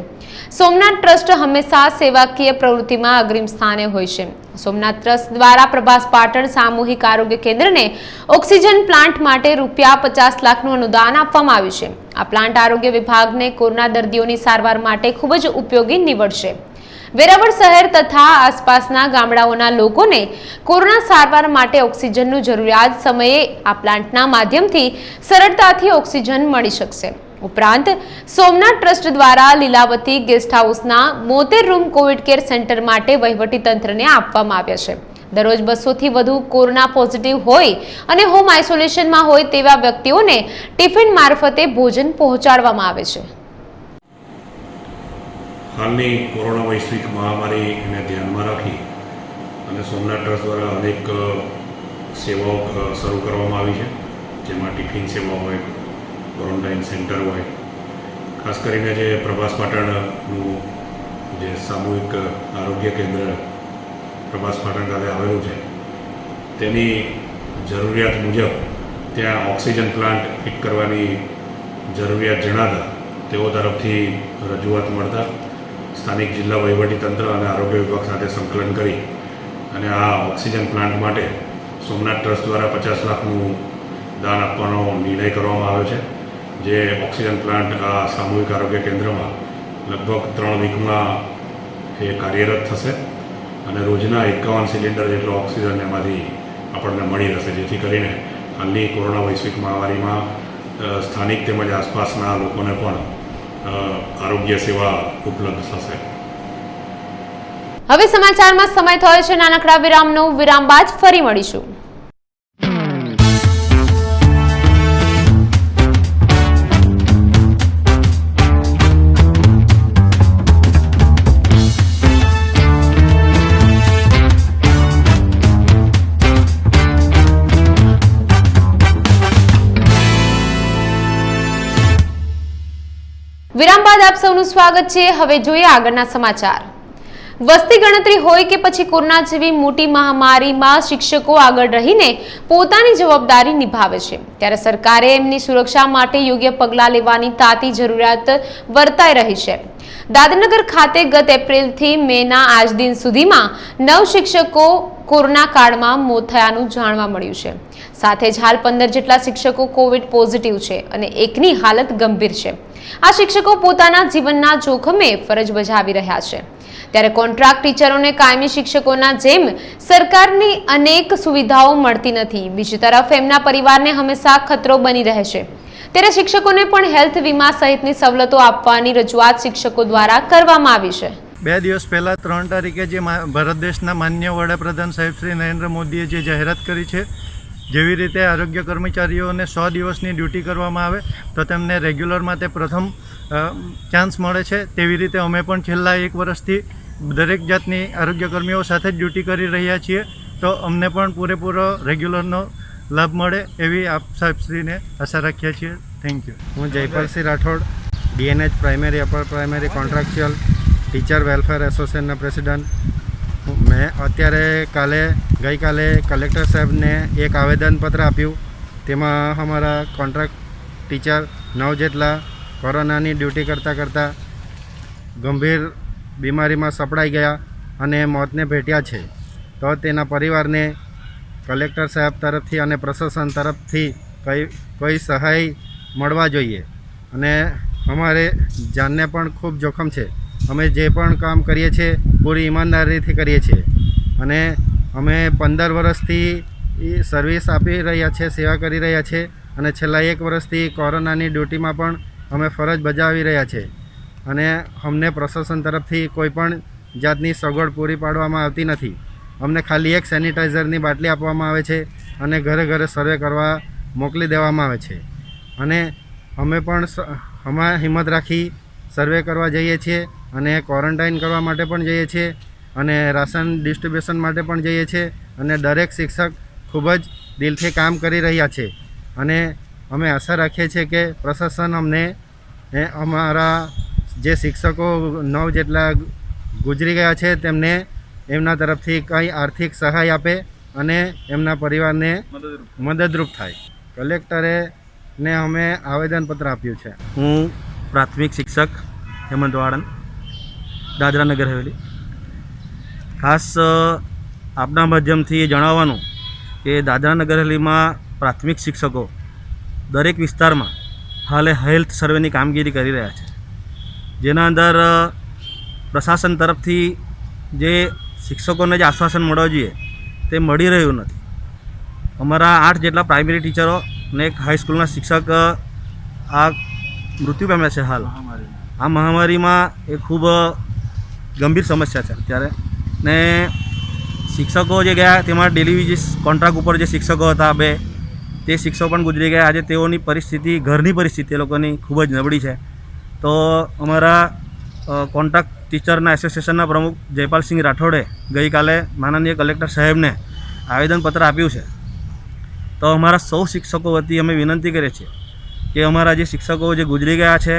સોમનાથ ટ્રસ્ટ હંમેશા સેવાકીય પ્રવૃત્તિમાં અગ્રીમ સ્થાને હોય છે. સોમનાથ ટ્રસ્ટ દ્વારા પ્રભાસ પાટણ સામૂહિક આરોગ્ય કેન્દ્રને ઓક્સિજન પ્લાન્ટ માટે ₹50 લાખનું અનુદાન આપવામાં આવ્યું છે. આ પ્લાન્ટ આરોગ્ય વિભાગને કોરોના દર્દીઓની સારવાર માટે ખૂબ જ ઉપયોગી નીવડશે. વેરાવળ શહેર તથા આસપાસના ગામડાઓના લોકોને કોરોના સારવાર માટે ઓક્સિજનનું જરૂરિયાત સમયે આ પ્લાન્ટના માધ્યમથી સરળતાથી ઓક્સિજન મળી શકશે. ઉપરાંત સોમનાથ ટ્રસ્ટ દ્વારા લીલાવતી ગેસ્ટ હાઉસના 72 રૂમ કોવિડ કેર સેન્ટર માટે વહીવટી તંત્રને આપવામાં આવ્યા છે. દરરોજ 200 થી વધુ કોરોના પોઝિટિવ હોય અને હોમ આઇસોલેશનમાં હોય તેવા વ્યક્તિઓને ટિફિન મારફતે ભોજન પહોંચાડવામાં આવે છે. હાલની કોરોના વૈશ્વિક મહામારીને ધ્યાનમાં રાખી અને સોમનાથ ટ્રસ્ટ દ્વારા અનેક સેવાઓ શરૂ કરવામાં આવી છે, જેમાં ટિફિન સેવા હોય, ક્વોરન્ટાઇન સેન્ટર હોય. ખાસ કરીને જે પ્રભાસ પાટણનું જે સામૂહિક આરોગ્ય કેન્દ્ર પ્રભાસ પાટણ ખાતે આવેલું છે તેની જરૂરિયાત મુજબ ત્યાં ઓક્સિજન પ્લાન્ટ ફિટ કરવાની જરૂરિયાત જણાતા તેઓ તરફથી રજૂઆત મળતા સ્થાનિક જિલ્લા વહીવટીતંત્ર અને આરોગ્ય વિભાગ સાથે સંકલન કરી અને આ ઓક્સિજન પ્લાન્ટ માટે સોમનાથ ટ્રસ્ટ દ્વારા 50 લાખનું દાન આપવાનો નિર્ણય કરવામાં આવ્યો છે. જે ઓક્સિજન પ્લાન્ટ આ સામૂહિક આરોગ્ય કેન્દ્રમાં લગભગ 3 વીકમાં એ કાર્યરત થશે અને રોજના 51 સિલિન્ડર જેટલો ઓક્સિજન એમાંથી આપણને મળી રહેશે, જેથી કરીને હાલની કોરોના વૈશ્વિક મહામારીમાં સ્થાનિક તેમજ આસપાસના લોકોને પણ આરોગ્ય સેવા ઉપલબ્ધ થશે. હવે સમાચારમાં સમય થયો છે નાનકડા વિરામનો. વિરામ બાદ ફરી મળીશું. વિરામ બાદ આપ સૌનું સ્વાગત છે. હવે જોઈએ આગળના સમાચાર. વસ્તી ગણતરી હોય કે પછી કોરોના જેવી મોટી મહામારીમાં શિક્ષકો આગળ રહીને પોતાની જવાબદારી નિભાવે છે. ત્યારે સરકારે એમની સુરક્ષા માટે યોગ્ય પગલાં લેવાની તાતી જરૂરિયાત વર્તાઈ રહી છે. દાદરનગર ખાતે ગત એપ્રિલથી મેના આજ દિન સુધીમાં 9 શિક્ષકો કોરોના કાળમાં મોત થયાનું જાણવા મળ્યું છે. સાથે જ હાલ 15 જેટલા શિક્ષકો કોવિડ પોઝિટિવ છે અને એકની હાલત ગંભીર છે. આ શિક્ષકો પોતાના જીવનના જોખમે ફરજ બજાવી રહ્યા છે. ત્યારે કોન્ટ્રાક્ટ ટીચરોને કાયમી શિક્ષકોના જેમ સરકારની અનેક સુવિધાઓ મળતી નથી. બીજી તરફ એમના પરિવારને હંમેશા ખતરો બની રહે છે. ત્યારે શિક્ષકોને પણ હેલ્થ વીમા સહિતની સવલતો આપવાની રજૂઆત શિક્ષકો દ્વારા કરવામાં આવી છે. 2 દિવસ પહેલાં 3 તારીખે જે ભારત દેશના માન્ય વડાપ્રધાન સાહેબ શ્રી નરેન્દ્ર મોદીએ જે જાહેરાત કરી છે, જેવી રીતે આરોગ્ય કર્મચારીઓને 100 દિવસની ડ્યુટી કરવામાં આવે તો તેમને રેગ્યુલરમાં તે પ્રથમ ચાન્સ મળે છે, તેવી રીતે અમે પણ છેલ્લા 1 વર્ષથી દરેક જાતની આરોગ્યકર્મીઓ સાથે જ ડ્યુટી કરી રહ્યા છીએ, તો અમને પણ પૂરેપૂરો રેગ્યુલરનો લાભ મળે એવી આપ સાહેબશ્રીને આશા રાખીએ છીએ. Thank you. હું Jaypalsinh Rathod, DNH primary upper primary contractual teacher welfare એસોસિએશનના પ્રેસિડન્ટ. મેં ગઈકાલે કલેક્ટર સાહેબને એક આવેદનપત્ર આપ્યું. તેમાં અમારા કોન્ટ્રાક્ટ ટીચર 9 જેટલા કોરોનાની ડ્યુટી કરતાં ગંભીર બીમારીમાં સપડાઈ ગયા અને મોતને ભેટ્યા છે. તો તેના પરિવારને કલેક્ટર સાહેબ તરફથી અને પ્રશાસન તરફથી કોઈ સહાય મળવા જોઈએ. અને અમારે જાનને પણ ખૂબ જોખમ છે. અમે જે પણ કામ કરીએ છીએ પૂરી ઈમાનદારીથી કરીએ છીએ અને અમે 15 વર્ષથી સર્વિસ આપી રહ્યા છીએ, સેવા કરી રહ્યા છીએ અને છેલ્લા 1 વર્ષથી કોરોનાની ડ્યુટીમાં પણ અમે ફરજ બજાવી રહ્યા છીએ. અને અમને પ્રશાસન તરફથી કોઈ પણ જાતની સગવડ પૂરી પાડવામાં આવતી નથી. અમને ખાલી એક સેનિટાઈઝરની બાટલી આપવામાં આવે છે અને ઘરે ઘરે સર્વે કરવા મોકલી દેવામાં આવે છે. અને અમે પણ હિંમત રાખી સર્વે કરવા જઈએ છીએ અને ક્વોરન્ટાઇન કરવા માટે પણ જઈએ છીએ અને રાશન ડિસ્ટ્રીબ્યુશન માટે પણ જઈએ છીએ. અને દરેક શિક્ષક ખૂબ જ દિલથી કામ કરી રહ્યા છે અને અમે આશા રાખીએ છીએ કે પ્રશાસન અમને અમારા જે શિક્ષકો 9 જેટલા ગુજરી ગયા છે તેમને એમના તરફથી કંઈ આર્થિક સહાય આપે અને એમના પરિવારને મદદરૂપ થાય. કલેક્ટરે ને અમે આવેદનપત્ર આપ્યું છે. હું પ્રાથમિક શિક્ષક હેમંત વાળન, દાદરા નગર હવેલી. ખાસ આપના માધ્યમથી જણાવવાનું કે દાદરા નગર હવેલીમાં પ્રાથમિક શિક્ષકો દરેક વિસ્તારમાં હાલે હેલ્થ સર્વેની કામગીરી કરી રહ્યા છે, જેના અંદર પ્રશાસન તરફથી જે શિક્ષકોને જે આશ્વાસન મળવા જોઈએ તે મળી રહ્યું નથી. અમારા 8 જેટલા પ્રાઇમરી ટીચરો અને એક હાઈસ્કૂલના શિક્ષક આ મૃત્યુ પામ્યા છે. હાલ આ મહામારીમાં એ ખૂબ ગંભીર સમસ્યા છે અત્યારે. ને શિક્ષકો જે ગયા તેમાં ડેલી જે કોન્ટ્રાક્ટ ઉપર જે શિક્ષકો હતા 2 તે શિક્ષકો પણ ગુજરી ગયા. આજે તેઓની પરિસ્થિતિ, ઘરની પરિસ્થિતિ એ લોકોની ખૂબ જ નબળી છે. તો અમારા કોન્ટ્રાક્ટ ટીચરના એસોસિએશનના પ્રમુખ જયપાલસિંહ રાઠોડે ગઈકાલે માનનીય કલેક્ટર સાહેબને આવેદનપત્ર આપ્યું છે. તો અમારા સૌ શિક્ષકો વતી અમે વિનંતી કરીએ છીએ કે અમારા જે શિક્ષકો જે ગુજરી ગયા છે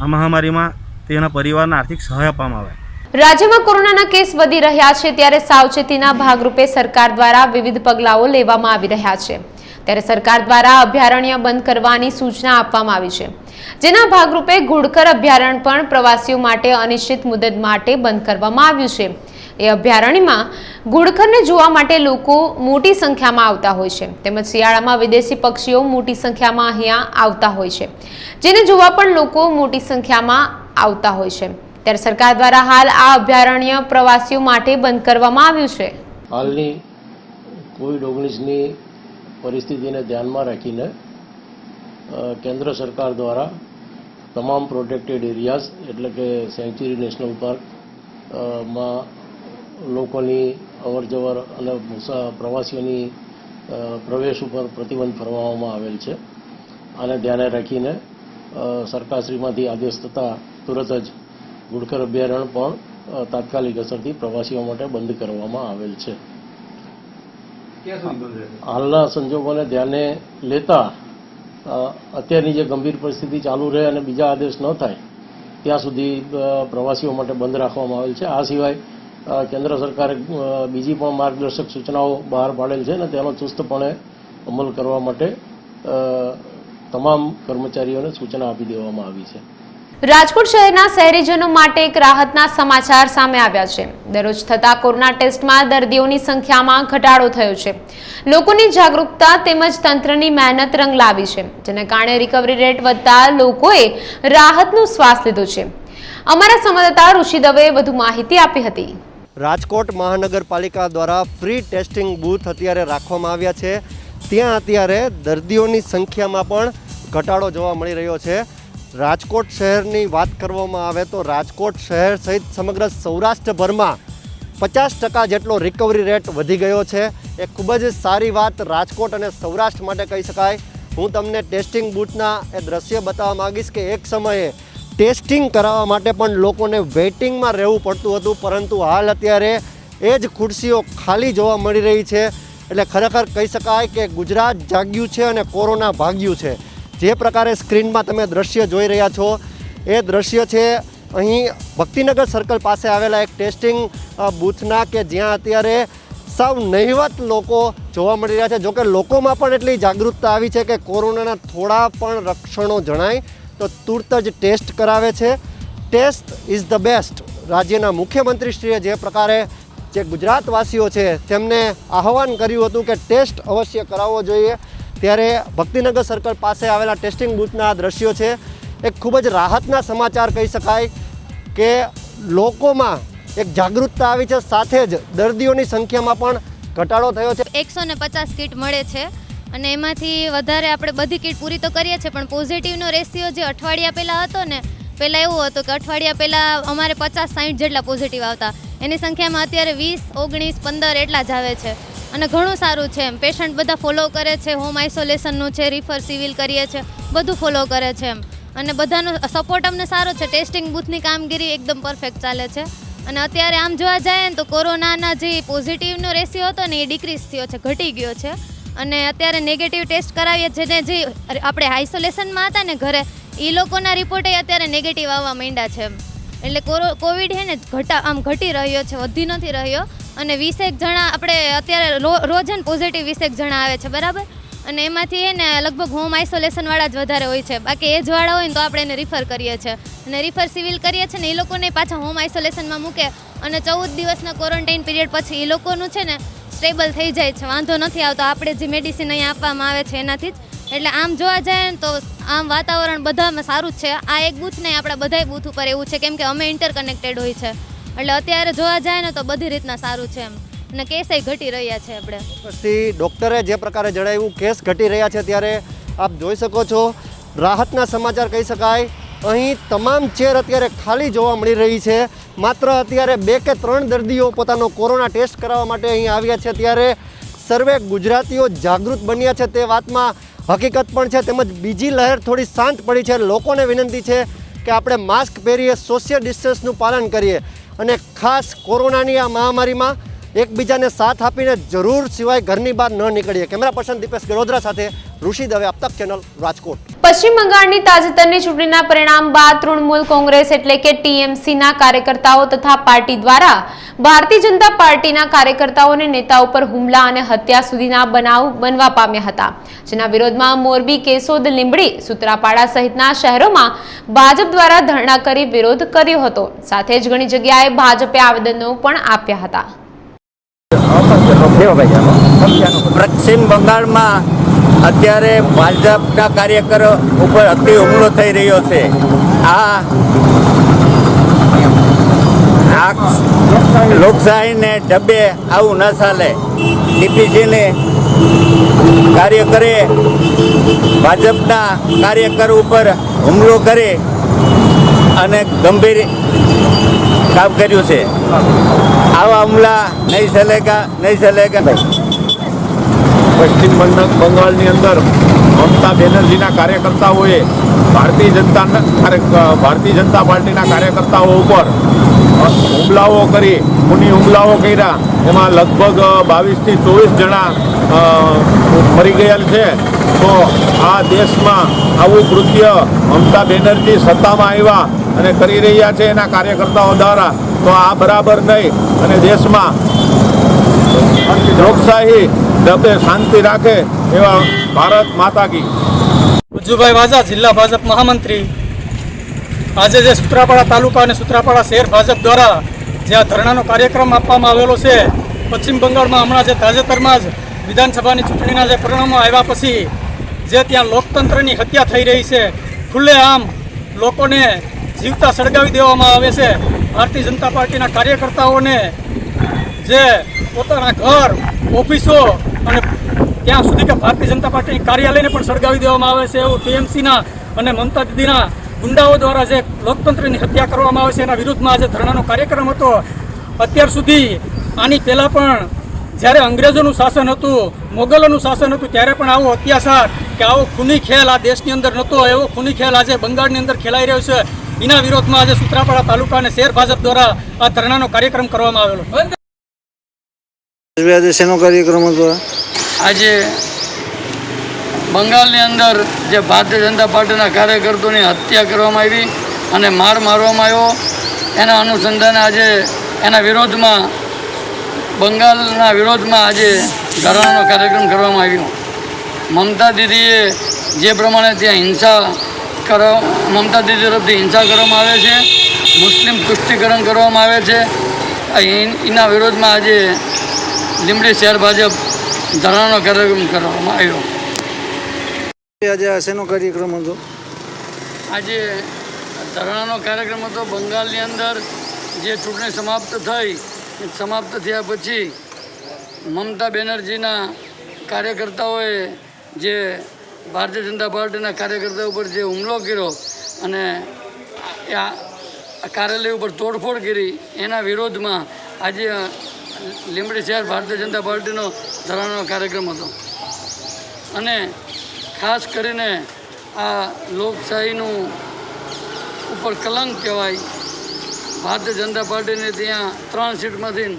આ મહામારીમાં તેના પરિવારને આર્થિક સહાય આપવામાં આવે. રાજ્યમાં કોરોનાના કેસ વધી રહ્યા છે ત્યારે સાવચેતીના ભાગરૂપે સરકાર દ્વારા વિવિધ પગલાઓ લેવામાં આવી રહ્યા છે. ત્યારે સરકાર દ્વારા અભયારણ્ય બંધ કરવાની સૂચના આપવામાં આવી છે, જેના ભાગરૂપે ઘુડખર અભયારણ્ય પણ પ્રવાસીઓ માટે અનિશ્ચિત મુદત માટે બંધ કરવામાં આવ્યું છે. એ અભયારણ્યમાં ઘુડખરને જોવા માટે લોકો મોટી સંખ્યામાં આવતા હોય છે, તેમજ શિયાળામાં વિદેશી પક્ષીઓ મોટી સંખ્યામાં અહીંયા આવતા હોય છે, જેને જોવા પણ લોકો મોટી સંખ્યામાં આવતા હોય છે. ત્યારે સરકાર દ્વારા હાલ આ અભયારણ્ય પ્રવાસીઓ માટે બંધ કરવામાં આવ્યું છે. હાલની COVID-19ની પરિસ્થિતિને ધ્યાનમાં રાખીને કેન્દ્ર સરકાર દ્વારા તમામ પ્રોટેક્ટેડ એરિયાઝ એટલે કે સેન્ચ્યુરી નેશનલ પાર્કમાં લોકોની અવરજવર અને પ્રવાસીઓની પ્રવેશ ઉપર પ્રતિબંધ ફરમાવવામાં આવેલ છે. આને ધ્યાને રાખીને સરકારશ્રીમાંથી આદેશ થતાં તુરત જ ઘુડખર અભયારણ્ય પણ તાત્કાલિક અસરથી પ્રવાસીઓ માટે બંધ કરવામાં આવેલ છે. હાલના સંજોગોને ધ્યાને લેતા અત્યારની જે ગંભીર પરિસ્થિતિ ચાલુ રહે અને બીજા આદેશ ન થાય ત્યાં સુધી પ્રવાસીઓ માટે બંધ રાખવામાં આવેલ છે. આ સિવાય કેન્દ્ર સરકારે બીજી પણ માર્ગદર્શક સૂચનાઓ બહાર પાડેલ છે અને તેનો ચુસ્તપણે અમલ કરવા માટે તમામ કર્મચારીઓને સૂચના આપી દેવામાં આવી છે. રાજકોટ શહેરના શહેરીજનો માટે એક રાહતના સમાચાર સામે આવ્યા છે. દરરોજ થતા કોરોના ટેસ્ટમાં દર્દીઓની સંખ્યામાં ઘટાડો થયો છે. લોકોની જાગૃતતા તેમજ તંત્રની મહેનત રંગ લાવી છે, જેને કારણે રિકવરી રેટ વધતા લોકોએ રાહતનો શ્વાસ લીધો છે. અમારા સંવાદદાતા ઋષિ દવેએ વધુ માહિતી આપી હતી. રાજકોટ મહાનગરપાલિકા દ્વારા ફ્રી ટેસ્ટિંગ બૂથ અત્યારે રાખવામાં આવ્યા છે. ત્યાં અત્યારે દર્દીઓની સંખ્યામાં પણ ઘટાડો જોવા મળી રહ્યો છે. રાજકોટ શહેરની વાત કરવામાં આવે તો રાજકોટ શહેર સહિત સમગ્ર સૌરાષ્ટ્રભરમાં 50% જેટલો રિકવરી રેટ વધી ગયો છે. એ ખૂબ જ સારી વાત રાજકોટ અને સૌરાષ્ટ્ર માટે કહી શકાય. હું તમને ટેસ્ટિંગ બૂથના એ દ્રશ્ય બતાવવા માગીશ કે એક સમયે ટેસ્ટિંગ કરાવવા માટે પણ લોકોને વેઇટિંગમાં રહેવું પડતું હતું, પરંતુ હાલ અત્યારે એ જ ખુરશીઓ ખાલી જોવા મળી રહી છે. એટલે ખરેખર કહી શકાય કે ગુજરાત જાગ્યું છે અને કોરોના ભાગ્યું છે. જે પ્રકારે સ્ક્રીનમાં તમે દ્રશ્ય જોઈ રહ્યા છો એ દ્રશ્ય છે અહીં ભક્તિનગર સર્કલ પાસે આવેલા એક ટેસ્ટિંગ બૂથના, કે જ્યાં અત્યારે સાવ નહિવત લોકો જોવા મળી રહ્યા છે. જોકે લોકોમાં પણ એટલી જાગૃતતા આવી છે કે કોરોનાના થોડા પણ લક્ષણો જણાય તો તુરત જ ટેસ્ટ કરાવે છે. Test is the best. રાજ્યના મુખ્યમંત્રીશ્રીએ જે પ્રકારે જે ગુજરાતવાસીઓ છે તેમને આહવાન કર્યું હતું કે ટેસ્ટ અવશ્ય કરાવવો જોઈએ, ત્યારે ભક્તિનગર સર્કલ પાસે આવેલા ટેસ્ટિંગ બૂથના દ્રશ્યો છે. એક ખૂબ જ રાહતના સમાચાર કહી શકાય કે લોકોમાં એક જાગૃતતા આવી છે, સાથે જ દર્દીઓની સંખ્યામાં પણ ઘટાડો થયો છે. 150 કીટ મળે છે અને એમાંથી વધારે આપણે બધી કીટ પૂરી તો કરીએ છીએ, પણ પોઝિટિવનો રેશિયો જે અઠવાડિયા પહેલાં હતો ને, પહેલાં એવું હતું કે અઠવાડિયા પહેલાં અમારે 50-60 જેટલા પોઝિટિવ આવતા, એની સંખ્યામાં અત્યારે 20, 19, 15 એટલા જ આવે છે. અને ઘણું સારું છે એમ. પેશન્ટ બધા ફોલો કરે છે, હોમ આઇસોલેશનનું છે, રિફર સિવિલ કરીએ છીએ, બધું ફોલો કરે છે એમ. અને બધાનો સપોર્ટ અમને સારો છે. ટેસ્ટિંગ બૂથની કામગીરી એકદમ પરફેક્ટ ચાલે છે. અને અત્યારે આમ જોવા જાય ને તો કોરોનાના જે પોઝિટિવનો રેશિયો હતો ને એ ડિક્રીઝ થયો છે, ઘટી ગયો છે. અને અત્યારે નેગેટિવ ટેસ્ટ કરાવીએ જેને જે આપણે આઇસોલેશનમાં હતા ને ઘરે, એ લોકોના રિપોર્ટે અત્યારે નેગેટિવ આવવા માંડ્યા છે એમ. એટલે કોવિડ છે ને ઘટી રહ્યો છે, વધી નથી રહ્યો. અને 20 જણા આપણે અત્યારે રોજ પોઝિટિવ 20 જણા આવે છે, બરાબર. અને એમાંથી છે ને લગભગ હોમ આઇસોલેશનવાળા જ વધારે હોય છે. બાકી એજવાળા હોય ને તો આપણે એને રિફર કરીએ છીએ અને રિફર સિવિલ કરીએ છીએ ને એ લોકોને પાછા હોમ આઇસોલેશનમાં મૂકે અને 14 દિવસના ક્વોરન્ટાઇન પીરિયડ પછી એ લોકોનું છે ને સ્ટેબલ થઈ જાય છે, વાંધો નથી આવતો. આપણે જે મેડિસિન અહીંયા આપવામાં આવે છે એનાથી જ. એટલે આમ જોવા જાય ને તો આમ વાતાવરણ બધામાં સારું જ છે. આ એક બૂથ નહીં, આપણા બધાય બૂથ ઉપર એવું છે, કેમ કે અમે ઇન્ટરકનેક્ટેડ હોય છે. એટલે અત્યારે જોવા જાય ને તો બધી રીતના સારું છે એમ. અને કેસય ઘટી રહ્યા છે. આપણે પછી ડૉક્ટરે જે પ્રકારે જણાવ્યું કેસ ઘટી રહ્યા છે, ત્યારે આપ જોઈ શકો છો રાહતના સમાચાર કહી શકાય. અહીં તમામ ચેર અત્યારે ખાલી જોવા મળી રહી છે. માત્ર અત્યારે 2 કે 3 દર્દીઓ પોતાનો કોરોના ટેસ્ટ કરાવવા માટે અહીં આવ્યા છે. ત્યારે સર્વે ગુજરાતીઓ જાગૃત બન્યા છે તે વાતમાં હકીકત પણ છે. તેમજ બીજી લહેર થોડી શાંત પડી છે. લોકોને વિનંતી છે કે આપણે માસ્ક પહેરીએ, સોશિયલ ડિસ્ટન્સનું પાલન કરીએ અને ખાસ કોરોનાની આ મહામારીમાં એકબીજાને સાથ આપીને જરૂર સિવાય ઘરની બહાર ન નીકળીએ. કેમેરા પર્સન દીપેશ ગરોદરા સાથે ઋષિ દવે, આપતક ચેનલ, રાજકોટ. પશ્ચિમ બંગાળની તાજેતરની ચૂંટણીના પરિણામ બાદ તૃણમૂલ કોંગ્રેસ એટલે કે ટીએમસીના કાર્યકર્તાઓ તથા પાર્ટી દ્વારા ભારતીય જનતા પાર્ટીના કાર્યકર્તાઓ અને નેતાઓ પર હુમલા અને હત્યા સુધીના બનાવ બનવા પામ્યા હતા, જેના વિરોધમાં મોરબી, કેશોદ, લીંબડી, સૂત્રાપાડા સહિતના શહેરોમાં ભાજપ દ્વારા ધરણા કરી વિરોધ કર્યો હતો. સાથે જ ઘણી જગ્યાએ ભાજપે આવેદનો પણ આપ્યા હતા. પશ્ચિમ બંગાળમાં અત્યારે ભાજપના કાર્યકરો ઉપર અતિ હુમલો થઈ રહ્યો છે. આ લોકશાહીને ડબ્બે આવું ન ચાલે. ટીપીસીને કાર્યકરે ભાજપના કાર્યકર ઉપર હુમલો કરે અને ગંભીર કામ કર્યું છે. આવા હુમલા નહીં ચલેગા. પશ્ચિમ બંગાળની અંદર મમતા બેનર્જીના કાર્યકર્તાઓએ ભારતીય જનતા પાર્ટીના કાર્યકર્તાઓ ઉપર હુમલાઓ કરી, ખૂની હુમલાઓ કર્યા. એમાં લગભગ 22 થી 24 જણા મરી ગયેલ છે. તો આ દેશમાં આવું કૃત્ય મમતા બેનર્જી સત્તામાં આવ્યા અને કરી રહ્યા છે એના કાર્યકર્તાઓ દ્વારા, તો આ બરાબર નહીં. અને દેશમાં લોકશાહી ડબે શાંતિ રાખે એવા ભારત માતા કી. ઉજ્જુભાઈ વાજા, જિલ્લા ભાજપ મહામંત્રી. આજે જે સૂત્રાપાડા તાલુકા અને સૂત્રાપાડા શહેર ભાજપ દ્વારા જે આ ધરણાનો કાર્યક્રમ આપવામાં આવેલો છે, પશ્ચિમ બંગાળમાં હમણાં જે તાજેતરમાં જ વિધાનસભાની ચૂંટણીના જે પરિણામો આવ્યા પછી જે ત્યાં લોકતંત્રની હત્યા થઈ રહી છે, ખુલ્લેઆમ લોકોને જીવતા સળગાવી દેવામાં આવે છે. ભારતીય જનતા પાર્ટીના કાર્યકર્તાઓને જે પોતાના ઘર, ઓફિસો અને ત્યાં સુધી કે ભારતીય જનતા પાર્ટીની કાર્યાલયને પણ સળગાવી દેવામાં આવે છે. એવું ટીએમસીના અને મમતા દીદીના ગુંડાઓ દ્વારા જે લોકતંત્રની હત્યા કરવામાં આવે છે એના વિરુદ્ધમાં આજે ધરણાનો કાર્યક્રમ હતો. અત્યાર સુધી આની પહેલાં પણ જ્યારે અંગ્રેજોનું શાસન હતું, મોગલોનું શાસન હતું, ત્યારે પણ આવો અત્યાચાર કે આવો ખૂની ખેલ આ દેશની અંદર નહોતો. એવો ખૂની ખેલ આજે બંગાળની અંદર ખેલાઈ રહ્યો છે. એના વિરોધમાં આજે સૂત્રાપાડા તાલુકા અને શહેર ભાજપ દ્વારા આ ધરણાનો કાર્યક્રમ કરવામાં આવેલો. શેનો કાર્યક્રમ હતો? આજે બંગાળની અંદર જે ભારતીય જનતા પાર્ટીના કાર્યકર્તાઓની હત્યા કરવામાં આવી અને મારવામાં આવ્યો, એના અનુસંધાને આજે એના વિરોધમાં બંગાળના વિરોધમાં આજે ધરણાનો કાર્યક્રમ કરવામાં આવ્યો. મમતા દીદીએ જે પ્રમાણે ત્યાં મમતા દીદી તરફથી હિંસા કરવામાં આવે છે, મુસ્લિમ તુષ્ટિકરણ કરવામાં આવે છે, એના વિરોધમાં આજે લીંબડી શહેર ભાજપ ધરણાનો કાર્યક્રમ કરવામાં આવ્યો. આજે શેનો કાર્યક્રમ હતો? આજે ધરણાનો કાર્યક્રમ હતો. બંગાળની અંદર જે ચૂંટણી સમાપ્ત થયા પછી મમતા બેનર્જીના કાર્યકર્તાઓએ જે ભારતીય જનતા પાર્ટીના કાર્યકર્તાઓ ઉપર જે હુમલો કર્યો અને કાર્યાલય ઉપર તોડફોડ કરી, એના વિરોધમાં આજે લીંબડી શહેર ભારતીય જનતા પાર્ટીનો ધરણાનો કાર્યક્રમ હતો. અને ખાસ કરીને આ લોકશાહીનું ઉપર કલંક કહેવાય. ભારતીય જનતા પાર્ટીને ત્યાં 3 સીટમાંથી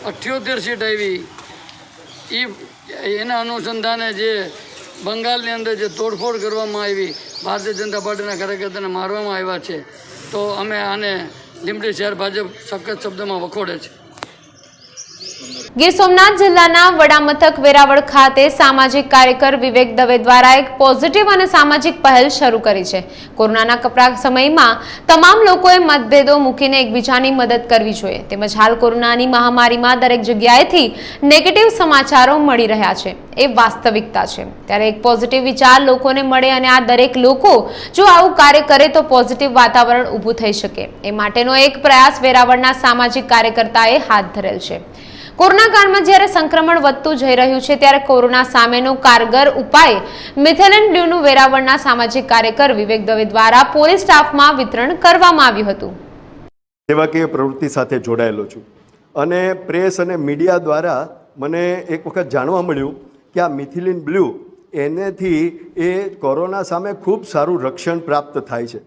78 સીટ આવી. એના અનુસંધાને જે બંગાળની અંદર જે તોડફોડ કરવામાં આવી, ભારતીય જનતા પાર્ટીના કાર્યકર્તાને મારવામાં આવ્યા છે, તો અમે આને લીંબડી શહેર ભાજપ સખત શબ્દમાં વખોડે છે. ગીર સોમનાથ જિલ્લાના વડામથક વેરાવળ ખાતે સામાજિક કાર્યકર વિવેક દવે દ્વારા એક પોઝિટિવ અને સામાજિક પહેલ શરૂ કરી છે. કોરોનાના કપરા સમયમાં તમામ લોકોએ મતભેદો મૂકીને એકબીજાની મદદ કરવી જોઈએ. તેમજ હાલ કોરોનાની મહામારીમાં દરેક જગ્યાએથી નેગેટિવ સમાચારો મળી રહ્યા છે, એ વાસ્તવિકતા છે. ત્યારે એક પોઝિટિવ વિચાર લોકોને મળે અને આ દરેક લોકો જો આવું કાર્ય કરે તો પોઝિટિવ વાતાવરણ ઊભું થઈ શકે, એ માટેનો એક પ્રયાસ વેરાવળના સામાજિક કાર્યકર્તાએ હાથ ધરેલ છે. કોરોના કાળમાં જ્યારે સંક્રમણ વધતું જઈ રહ્યું છે, ત્યારે કોરોના સામેનો કારગર ઉપાય મિથેલિન બ્લુનું વેરાવળના સામાજિક કાર્યકર વિવેક દવે દ્વારા પોલીસ સ્ટાફમાં વિતરણ કરવામાં આવ્યું હતું. સેવાકીય પ્રવૃત્તિ સાથે જોડાયેલો છું અને પ્રેસ અને મીડિયા દ્વારા મને એક વખત જાણવા મળ્યું કે આ મિથિલિન બ્લુ એનેથી એ કોરોના સામે ખૂબ સારું રક્ષણ પ્રાપ્ત થાય છે.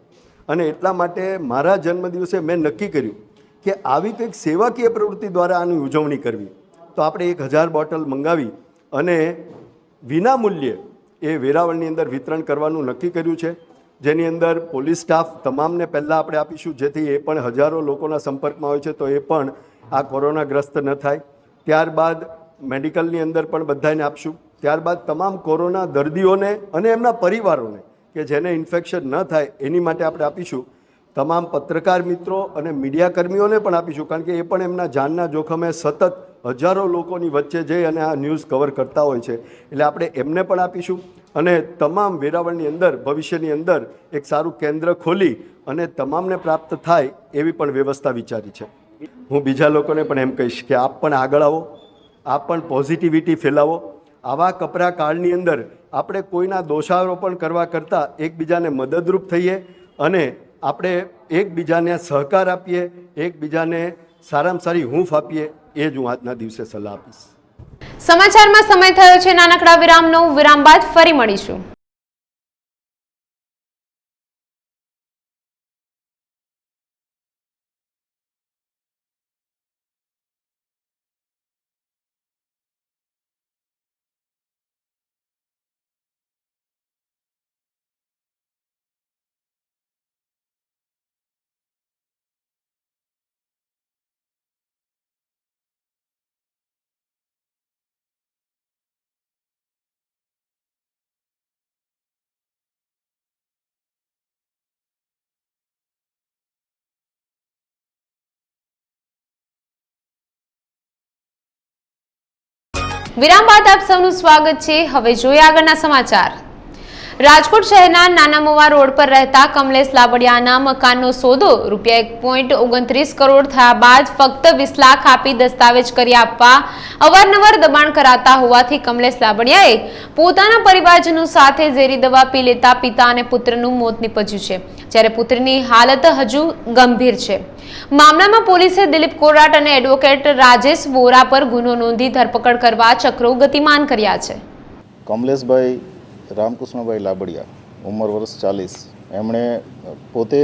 અને એટલા માટે મારા જન્મદિવસે મેં નક્કી કર્યું કે આવી કંઈક સેવાકીય પ્રવૃત્તિ દ્વારા આની ઉજવણી કરવી. તો આપણે 1000 બોટલ મંગાવી અને વિનામૂલ્યે એ વેરાવળની અંદર વિતરણ કરવાનું નક્કી કર્યું છે, જેની અંદર પોલીસ સ્ટાફ તમામને પહેલાં આપણે આપીશું, જેથી એ પણ હજારો લોકોના સંપર્કમાં હોય છે તો એ પણ આ કોરોનાગ્રસ્ત ન થાય. ત્યારબાદ મેડિકલની અંદર પણ બધાને આપશું. ત્યારબાદ તમામ કોરોના દર્દીઓને અને એમના પરિવારોને કે જેને ઇન્ફેક્શન ન થાય એની માટે આપણે આપીશું. તમામ પત્રકાર મિત્રો અને મીડિયાકર્મીઓને પણ આપીશું, કારણ કે એ પણ એમના જાનના જોખમે સતત હજારો લોકોની વચ્ચે જઈ અને આ ન્યૂઝ કવર કરતા હોય છે, એટલે આપણે એમને પણ આપીશું. અને તમામ વેરાવળની અંદર ભવિષ્યની અંદર એક સારું કેન્દ્ર ખોલી અને તમામને પ્રાપ્ત થાય એવી પણ વ્યવસ્થા વિચારી છે. હું બીજા લોકોને પણ એમ કહીશ કે આપ પણ આગળ આવો, આપ પણ પોઝિટિવિટી ફેલાવો. આવા કપરા કાળની અંદર આપણે કોઈના દોષારોપણ કરવા કરતાં એકબીજાને મદદરૂપ થઈએ અને આપણે એકબીજાને સહકાર આપીએ, એકબીજાને સારામાં સારી હૂંફ આપીએ, એ જ હું આજના દિવસે સલાહ આપીશ. સમાચારમાં સમય થયો છે નાનકડા વિરામનો. વિરામ બાદ ફરી મળીશું. વિરામ બાદ આપ સૌનું સ્વાગત છે. હવે જોઈએ આગળના સમાચાર. રાજકોટ શહેરના નાના મોવા રોડ પર રહેતા કમલેશ લાબડિયાના મકાનનો સોદો ₹1.29 કરોડ થયા બાદ ફક્ત 20 લાખ આપી દસ્તાવેજ કરી આપવા અવારનવાર દબાણ કરાતા હોવાથી કમલેશ લાબડિયાએ પોતાના પરિવારજનો સાથે ઝેરી દવા પી લેતા પિતા અને પુત્રનું મોત નીપજ્યું છે, જ્યારે પુત્રની હાલત હજુ ગંભીર છે. મામલામાં પોલીસે દિલીપ કોરાટ અને એડવોકેટ રાજેશ વોરા પર ગુનો નોંધી ધરપકડ કરવા ચક્રો ગતિમાન કર્યા છે. કમલેશભાઈ રામકૃષ્ણભાઈ લાબડિયા, ઉંમર વર્ષ 40, એમણે પોતે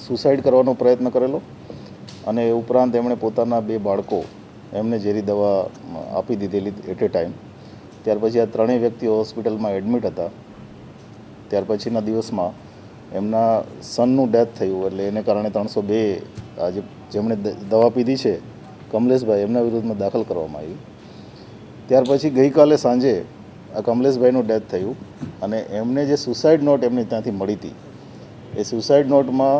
સુસાઇડ કરવાનો પ્રયત્ન કરેલો અને એ ઉપરાંત એમણે પોતાના 2 બાળકો એમને ઝેરી દવા આપી દીધેલી એટ એ ટાઈમ. ત્યાર પછી આ 3 વ્યક્તિઓ હોસ્પિટલમાં એડમિટ હતા. ત્યાર પછીના દિવસમાં એમના સનનું ડેથ થયું, એટલે એને કારણે 302 આજે જેમણે દવા પીધી છે કમલેશભાઈ એમના વિરુદ્ધમાં દાખલ કરવામાં આવી. ત્યાર પછી ગઈકાલે સાંજે આ કમલેશભાઈનું ડેથ થયું અને એમને જે સુસાઇડ નોટ એમને ત્યાંથી મળી હતી એ સુસાઇડ નોટમાં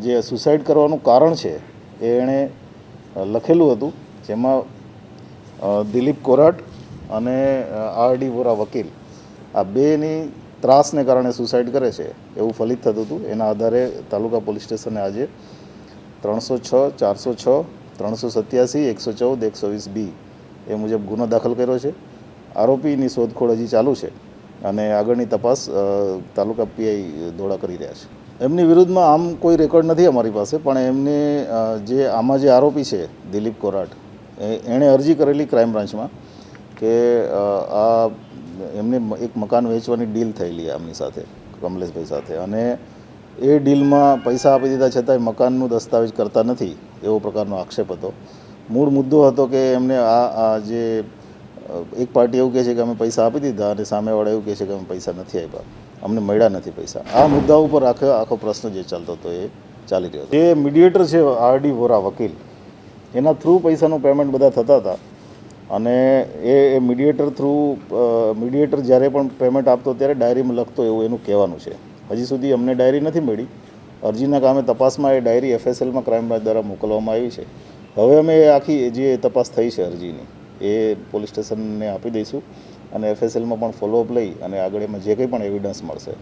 જે સુસાઇડ કરવાનું કારણ છે એ એણે લખેલું હતું, જેમાં દિલીપ કોરાટ અને RD વોરા વકીલ આ બેની ત્રાસને કારણે સુસાઇડ કરે છે એવું ફલિત થતું હતું. એના આધારે તાલુકા પોલીસ સ્ટેશને આજે 306, 406, 387, 114, 120B એ મુજબ ગુનો દાખલ કર્યો છે. આરોપીની શોધખોળ હજી ચાલુ છે અને આગળની તપાસ તાલુકા PI દોડા કરી રહ્યા છે. એમની વિરુદ્ધમાં આમ કોઈ રેકોર્ડ નથી અમારી પાસે, પણ એમને આમાં જે આરોપી છે દિલીપ કોરાટ એણે અરજી કરેલી ક્રાઇમ બ્રાન્ચમાં કે આ એમને એક મકાન વેચવાની ડીલ થયેલી આમની સાથે, કમલેશભાઈ સાથે, અને એ ડીલમાં પૈસા આપી દીધા છતાંય મકાનનું દસ્તાવેજ કરતા નથી એવો પ્રકારનો આક્ષેપ હતો. મૂળ મુદ્દો હતો કે એમને આ જે એક પાર્ટી એવું કહે છે કે અમે પૈસા આપી દીધા અને સામેવાળા એવું કહે છે કે અમે પૈસા નથી આપ્યા, અમને મળ્યા નથી પૈસા. આ મુદ્દા ઉપર આખો પ્રશ્ન જે ચાલતો હતો એ ચાલી રહ્યો હતો. એ મીડિયેટર છે RD વોરા વકીલ, એના થ્રુ પૈસાનું પેમેન્ટ બધા થતા હતા અને એ મીડિયેટર જ્યારે પણ પેમેન્ટ આપતો ત્યારે ડાયરીમાં લખતો એવું એનું કહેવાનું છે. હજી સુધી અમને ડાયરી નથી મળી. અરજીના કામે તપાસમાં એ ડાયરી FSLમાં ક્રાઇમ બ્રાન્ચ દ્વારા મોકલવામાં આવી છે. હવે અમે આખી જે તપાસ થઈ છે અરજીની એ પોલીસ સ્ટેશનને આપી દઈશું અને FSLમાં પણ ફોલોઅપ લઈ અને આગળ એમાં જે કંઈ પણ એવિડન્સ મળશે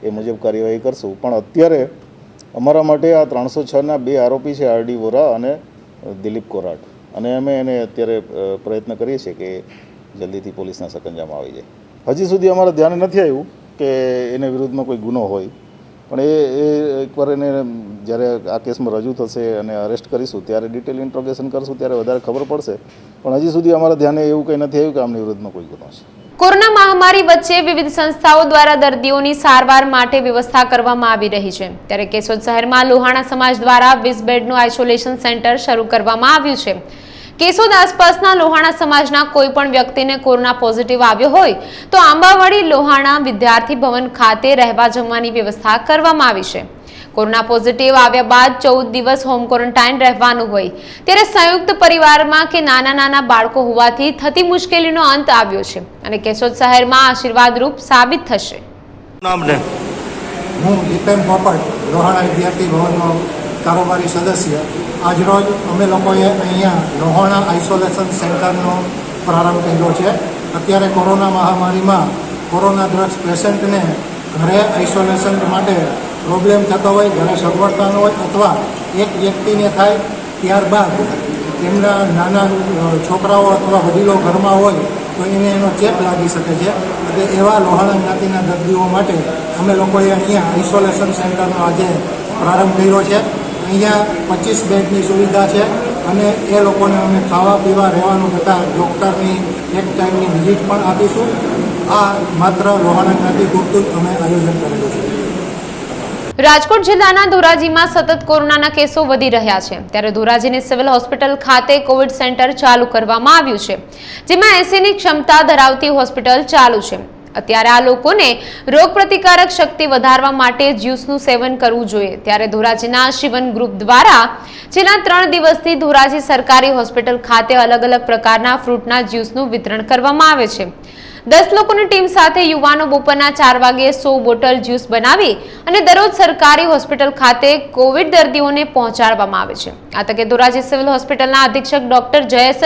એ મુજબ કાર્યવાહી કરશું. પણ અત્યારે અમારા માટે આ 306ના 2 આરોપી છે RD વોરા અને દિલીપ કોરાટ, અને અમે એને અત્યારે પ્રયત્ન કરીએ છીએ કે જલ્દીથી પોલીસના સકંજામાં આવી જાય. હજી સુધી અમારા ધ્યાને નથી આવ્યું કે એને વિરુદ્ધમાં કોઈ ગુનો હોય, પણ એ એકવાર એને જ્યારે આ કેસમાં રજૂ થશે અને અરેસ્ટ કરીશું ત્યારે ડિટેલ ઇન્ટ્રોગેશન કરશું ત્યારે વધારે ખબર પડશે. પણ હજી સુધી અમારા ધ્યાને એવું કંઈ નથી આવ્યું કે આમની વિરુદ્ધમાં કોઈ ગુનો છે. કોરોના મહામારી વચ્ચે વિવિધ સંસ્થાઓ દ્વારા દર્દીઓની સારવાર માટે વ્યવસ્થા કરવામાં આવી રહી છે. ત્યારે કેશોદ શહેરમાં લોહાણા સમાજ દ્વારા 20 બેડનું આઇસોલેશન સેન્ટર શરૂ કરવામાં આવ્યું છે. કેશોદ આસપાસના લોહાણા સમાજના કોઈ પણ વ્યક્તિને કોરોના પોઝિટિવ આવ્યો હોય તો આંબાવાડી લોહાણા વિદ્યાર્થી ભવન ખાતે રહેવા જમવાની વ્યવસ્થા કરવામાં આવી છે. કોરોના પોઝિટિવ આવ્યા બાદ 14 દિવસ હોમ ક્વોરન્ટાઇન રહેવાનું હોય ત્યારે સંયુક્ત પરિવારમાં કે નાના બાળકો હોવાથી થતી મુશ્કેલીનો અંત આવ્યો છે અને કેશોદ શહેરમાં આશીર્વાદરૂપ સાબિત થશે. હું દીપેન પોપટ, લોહાણા વિદ્યાર્થી ભવનનો કારોબારી સદસ્ય. આજરોજ અમે લોકોએ અહીંયા લોહાણા આઇસોલેશન સેન્ટરનો પ્રારંભ કર્યો છે. અત્યારે કોરોના મહામારીમાં કોરોનાગ્રસ્ત પેશન્ટને ઘરે આઇસોલેશન માટે પ્રોબ્લેમ થતો હોય, ઘરે સગવડતા ન હોય અથવા એક વ્યક્તિને થાય ત્યારબાદ તેમના નાના છોકરાઓ અથવા વડીલો ઘરમાં હોય તો એનો ચેપ લાગી શકે છે. એટલે એવા લોહાણા જ્ઞાતિના દર્દીઓ માટે અમે લોકોએ અહીંયા આઇસોલેશન સેન્ટરનો આજે પ્રારંભ કર્યો છે. અહીંયા 25 બેડની સુવિધા છે અને એ લોકોને અમે ખાવા પીવા રહેવાનું તથા ડૉક્ટરની એક ટાઈમની વિઝિટ પણ આપીશું. આ માત્ર લોહાણા જ્ઞાતિ પૂરતું અમે આયોજન કરેલું છે. રાજકોટ જિલ્લાના ધોરાજીમાં સતત કોરોનાના કેસો વધી રહ્યા છે ત્યારે ધોરાજીની સિવિલ હોસ્પિટલ ખાતે કોવિડ સેન્ટર ચાલુ કરવામાં આવ્યું છે, જેમાં 80ની ક્ષમતા ધરાવતી હોસ્પિટલ ચાલુ છે. અત્યારે આ લોકોને રોગપ્રતિકારક શક્તિ વધારવા માટે જ્યુસનું સેવન કરવું જોઈએ. ત્યારે ધોરાજીના શિવન ગ્રુપ દ્વારા છેલ્લા 3 દિવસથી ધોરાજી સરકારી હોસ્પિટલ ખાતે અલગ અલગ પ્રકારના ફ્રૂટના જ્યુસનું વિતરણ કરવામાં આવે છે. 10 લોકોની ટીમ સાથે યુવાનો બપોરના 4 વાગ્યે 100 બોટલ જ્યુસ બનાવી અને દરરોજ સરકારી હોસ્પિટલ ખાતે કોવિડ દર્દીઓને પહોંચાડવામાં આવે છે. આ તકે ધોરાજી સિવિલ હોસ્પિટલના અધિક્ષક ડોક્ટર જયેશ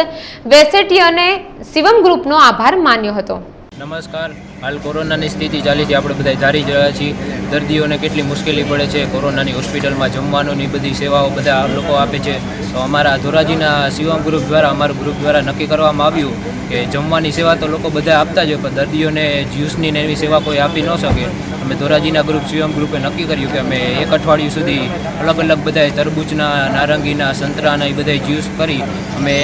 વેસેટિયાને શિવમ ગ્રુપનો આભાર માન્યો હતો. નમસ્કાર. હાલ કોરોનાની સ્થિતિ ચાલી છે, આપણે બધા ધારી રહ્યા છીએ દર્દીઓને કેટલી મુશ્કેલી પડે છે. કોરોનાની હોસ્પિટલમાં જમવાનોની બધી સેવાઓ બધા લોકો આપે છે. તો અમારા ધોરાજીના શિવમ ગ્રુપ દ્વારા અમારું ગ્રુપ દ્વારા નક્કી કરવામાં આવ્યું કે જમવાની સેવા તો લોકો બધા આપતા જ હોય, પણ દર્દીઓને જ્યુસની ને એવી સેવા કોઈ આપી ન શકે. અમે ધોરાજીના ગ્રુપ શિવમ ગ્રુપે નક્કી કર્યું કે અમે એક અઠવાડિયું સુધી અલગ અલગ બધાય તરબૂચના, નારંગીના, સંતરાના એ બધાય જ્યુસ કરી અમે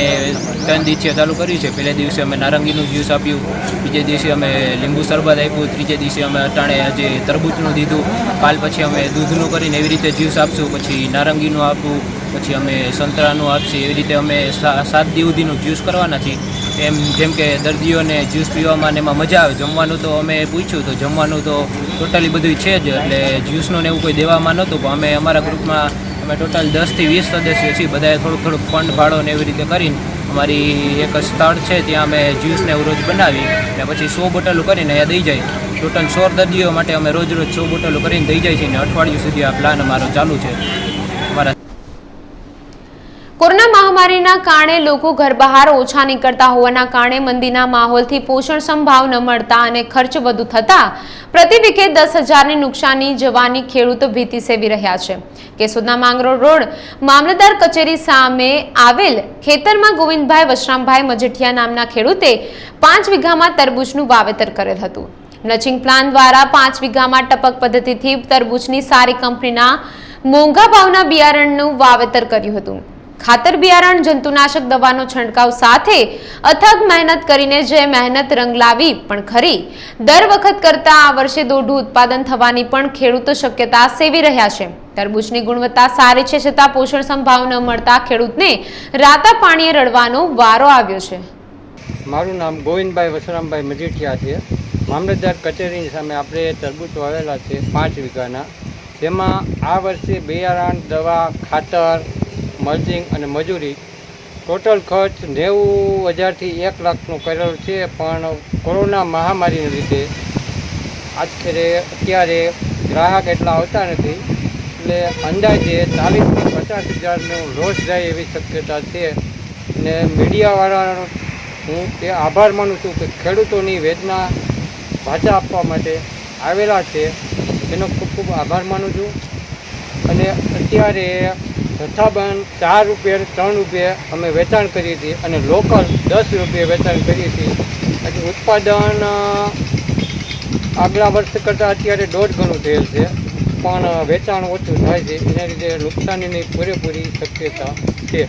3 દિવસે ચાલુ કર્યું છે. પહેલા દિવસે અમે નારંગીનું જ્યુસ આપ્યું, બીજે દિવસે અમે લીંબુ શરબત આપ્યું, ત્રીજે દિવસે અમે અટાણે આજે તરબૂચનું દીધું, કાલ પછી અમે દૂધનું કરીને એવી રીતે જ્યુસ આપશું, પછી નારંગીનું આપવું, પછી અમે સંતરાનું આપશું. એવી રીતે અમે 7 દિવસ સુધીનું જ્યુસ કરવાના છીએ. એમ જેમ કે દર્દીઓને જ્યુસ પીવામાં ને એમાં મજા આવે. જમવાનું તો અમે પૂછ્યું તો જમવાનું તો ટોટલી બધું છે જ, એટલે જ્યુસનું ને એવું કોઈ દેવામાં નહોતું. પણ અમે અમારા ગ્રુપમાં અમે ટોટલ 10 થી 20 સદસ્યો છીએ. બધાએ થોડુંક ફંડ ભાડો ને એવી રીતે કરીને અમારી એક સ્થળ છે ત્યાં અમે જ્યુસને એવું રોજ બનાવી અને પછી 100 બોટલો કરીને અહીંયા દઈ જાય. ટોટલ 100 દર્દીઓ માટે અમે રોજ 100 બોટલો કરીને દઈ જાય છે અને અઠવાડિયું સુધી આ પ્લાન અમારો ચાલુ છે. અમારા કોરોના મહામારીના કારણે લોકો ઘર બહાર ઓછા નીકળતા હોવાના કારણે મંદીના માહોલથી પોષણક્ષમ ભાવ ન મળતા અને ખર્ચ વધુ થતા પ્રતિ વીઘે 10,000ની નુકસાની જવાની ખેડૂતો ભીતિ સેવી રહ્યા છે. કેશોદના માંગરોળ રોડ મામલતદાર કચેરી સામે આવેલ ખેતરમાં ગોવિંદભાઈ વશરામભાઈ મજેઠિયા નામના ખેડૂતે 5 વીઘામાં તરબૂચનું વાવેતર કરેલ હતું. નચિંગ પ્લાન દ્વારા 5 વીઘામાં ટપક પદ્ધતિથી તરબૂચની સારી કંપનીના મોંઘા ભાવના બિયારણનું વાવેતર કર્યું હતું. ખાતર, બિયારણ, જંતુનાશક દવાનો છંટકાવ સાથે અથાગ મહેનત કરીને જે મહેનત રંગ લાવી પણ ખરી. દર વખત કરતા આ વર્ષે દોઢું ઉત્પાદન થવાની પણ ખેડૂતો શક્યતા સેવી રહ્યા છે. તરબૂચની ગુણવત્તા સારી છે છતાં પોષણક્ષમ ભાવ ન મળતા ખેડૂતને રાતા પાણીએ રડવાનો વારો આવ્યો છે. મારું નામ ગોવિંદભાઈ વસરામભાઈ મજીઠિયા છે. મામલતદાર કચેરીની સામે આપણે તરબૂચ વાવેલા છે 5 વીઘાના. જેમાં આ વર્ષે બિયારણ, દવા, ખાતર, મલ્ચિંગ અને મજૂરી ટોટલ ખર્ચ 90,000થી 1 લાખનો કરેલો છે. પણ કોરોના મહામારીને લીધે અત્યારે ગ્રાહક એટલા આવતા નથી, એટલે અંદાજે 40,000થી 50,000નો લોસ જાય એવી શક્યતા છે. ને મીડિયાવાળાનો હું તે આભાર માનું છું કે ખેડૂતોની વેદના ભાષા આપવા માટે આવેલા છે, એનો ખૂબ ખૂબ આભાર માનું છું. અને અત્યારે જથ્થાબંધ 4 રૂપિયા 3 રૂપિયા અમે વેચાણ કરી હતી અને લોકલ 10 રૂપિયા વેચાણ કરી હતી. એટલે ઉત્પાદન આગલા વર્ષ કરતાં અત્યારે 1.5 ગણું થયેલ છે, પણ વેચાણ ઓછું થાય છે. એના લીધે નુકસાનીની પૂરેપૂરી શક્યતા છે.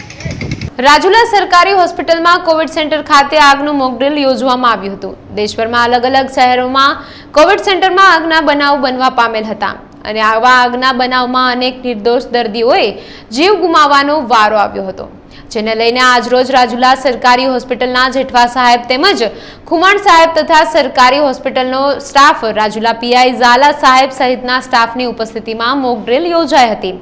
રાજુલા સરકારી હોસ્પિટલમાં કોવિડ સેન્ટર ખાતે આગનું મોકડ્રીલ યોજવામાં આવ્યું હતું. દેશભરમાં અલગ અલગ શહેરોમાં કોવિડ સેન્ટરમાં આગના બનાવ બનવા પામેલ હતા અને આવા આગના બનાવમાં અનેક નિર્દોષ દર્દીઓએ જીવ ગુમાવવાનો વારો આવ્યો હતો, જેને લઈને આજરોજ રાજુલા સરકારી હોસ્પિટલના જેઠવા સાહેબ તેમજ ખુમાણ સાહેબ તથા સરકારી હોસ્પિટલનો સ્ટાફ રાજુલા પીઆઈ ઝાલા સાહેબ સહિતના સ્ટાફની ઉપસ્થિતિમાં મોકડ્રીલ યોજાઈ હતી.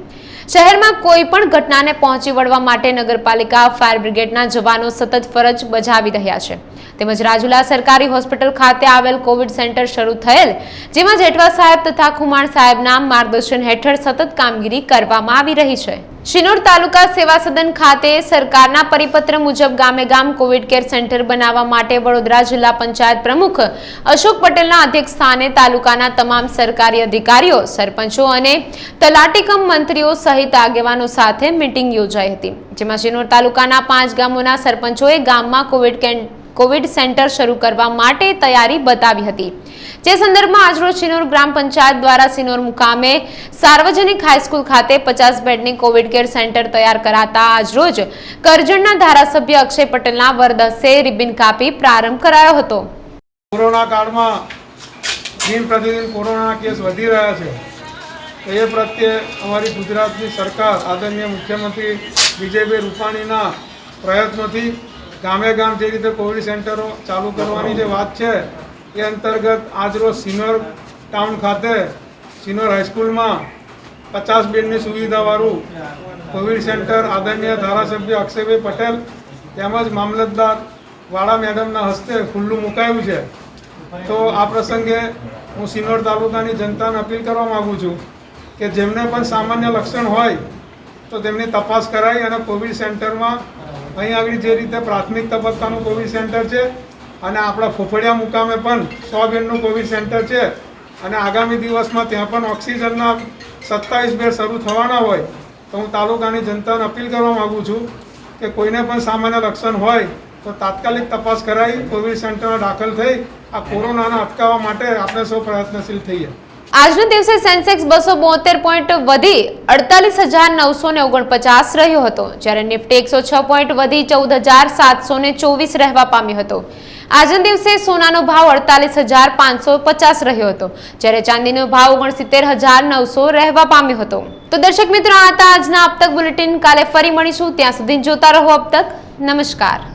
શહેરમાં કોઈ પણ ઘટનાને પહોંચી વળવા માટે નગરપાલિકા, ફાયર બ્રિગેડના જવાનો સતત ફરજ બજાવી રહ્યા છે. તેમજ રાજુલા સરકારી હોસ્પિટલ ખાતે આવેલ કોવિડ સેન્ટર શરૂ થયેલ, જેમાં જેઠવા સાહેબ તથા ખુમાણ સાહેબના માર્ગદર્શન હેઠળ સતત કામગીરી કરવામાં આવી રહી છે. શિનોર તાલુકા સેવા સદન ખાતે સરકારના પરિપત્ર મુજબ ગામે ગામ કોવિડ કેર સેન્ટર બનાવવા માટે વડોદરા જિલ્લા પંચાયત પ્રમુખ અશોક પટેલના અધ્યક્ષ સ્થાને તાલુકાના તમામ સરકારી અધિકારીઓ, સરપંચો અને તલાટીકમ મંત્રીઓ સહિત આગેવાનો સાથે મીટિંગ યોજાઈ હતી, જેમાં શિનોર તાલુકાના 5 ગામોના સરપંચોએ ગામમાં કોવિડ સેન્ટર શરૂ કરવા માટે તૈયારી બતાવી હતી. જે સંદર્ભમાં આજરોજ શિનોર ગ્રામ પંચાયત દ્વારા શિનોર મુકામે સાર્વજનિક હાઈસ્કૂલ ખાતે 50 બેડની કોવિડ કેર સેન્ટર તૈયાર કરાતા આજરોજ કરજણના ધારાસભ્ય અક્ષય પટેલના વરદ હસ્તે રિબિન કાપી પ્રારંભ કરાયો હતો. કોરોના કાળમાં દિન પ્રતિદિન કોરોના કેસ વધી રહ્યા છે, એ પ્રત્યે અમારી ગુજરાતની સરકાર આદરણીય મુખ્યમંત્રી વિજયભાઈ રૂપાણીના પ્રયત્નોથી ગામે ગામ જે રીતે કોવિડ સેન્ટરો ચાલુ કરવાની જે વાત છે એ અંતર્ગત આજરોજ શિનોર ટાઉન ખાતે શિનોર હાઈસ્કૂલમાં 50 બેડની સુવિધાવાળું કોવિડ સેન્ટર આદરણીય ધારાસભ્ય અક્ષયભાઈ પટેલ તેમજ મામલતદાર વાળા મેડમના હસ્તે ખુલ્લું મુકાયું છે. તો આ પ્રસંગે હું શિનોર તાલુકાની જનતાને અપીલ કરવા માગું છું કે જેમને પણ સામાન્ય લક્ષણ હોય તો તેમની તપાસ કરાવી અને કોવિડ સેન્ટરમાં અહીં આગળ જે રીતે પ્રાથમિક તબક્કાનું કોવિડ સેન્ટર છે અને આપણા ફોફડિયા મુકામે પણ 100 બેડનું કોવિડ સેન્ટર છે અને આગામી દિવસમાં ત્યાં પણ ઓક્સિજનના 27 બેડ શરૂ થવાના હોય, તો હું તાલુકાની જનતાને અપીલ કરવા માગું છું કે કોઈને પણ સામાન્ય લક્ષણ હોય તો તાત્કાલિક તપાસ કરાવી કોવિડ સેન્ટરમાં દાખલ થઈ આ કોરોનાને અટકાવવા માટે આપણે સૌ પ્રયત્નશીલ થઈએ. આજના દિવસે સેન્સેક્સ 272 પોઈન્ટ વધી 48,949 રહ્યો હતો, જ્યારે નિફ્ટી 106 પોઈન્ટ વધી 14,724 રહેવા પામ્યો હતો. આજના દિવસે સોનાનો ભાવ 48,550 રહ્યો હતો, જ્યારે ચાંદીનો ભાવ 69,900 રહેવા પામ્યો હતો. તો દર્શક મિત્રો, આ હતા આજના અબ તક બુલેટિન. કાલે ફરી મળીશું, ત્યાં સુધી જોતા રહો અબ તક. નમસ્કાર.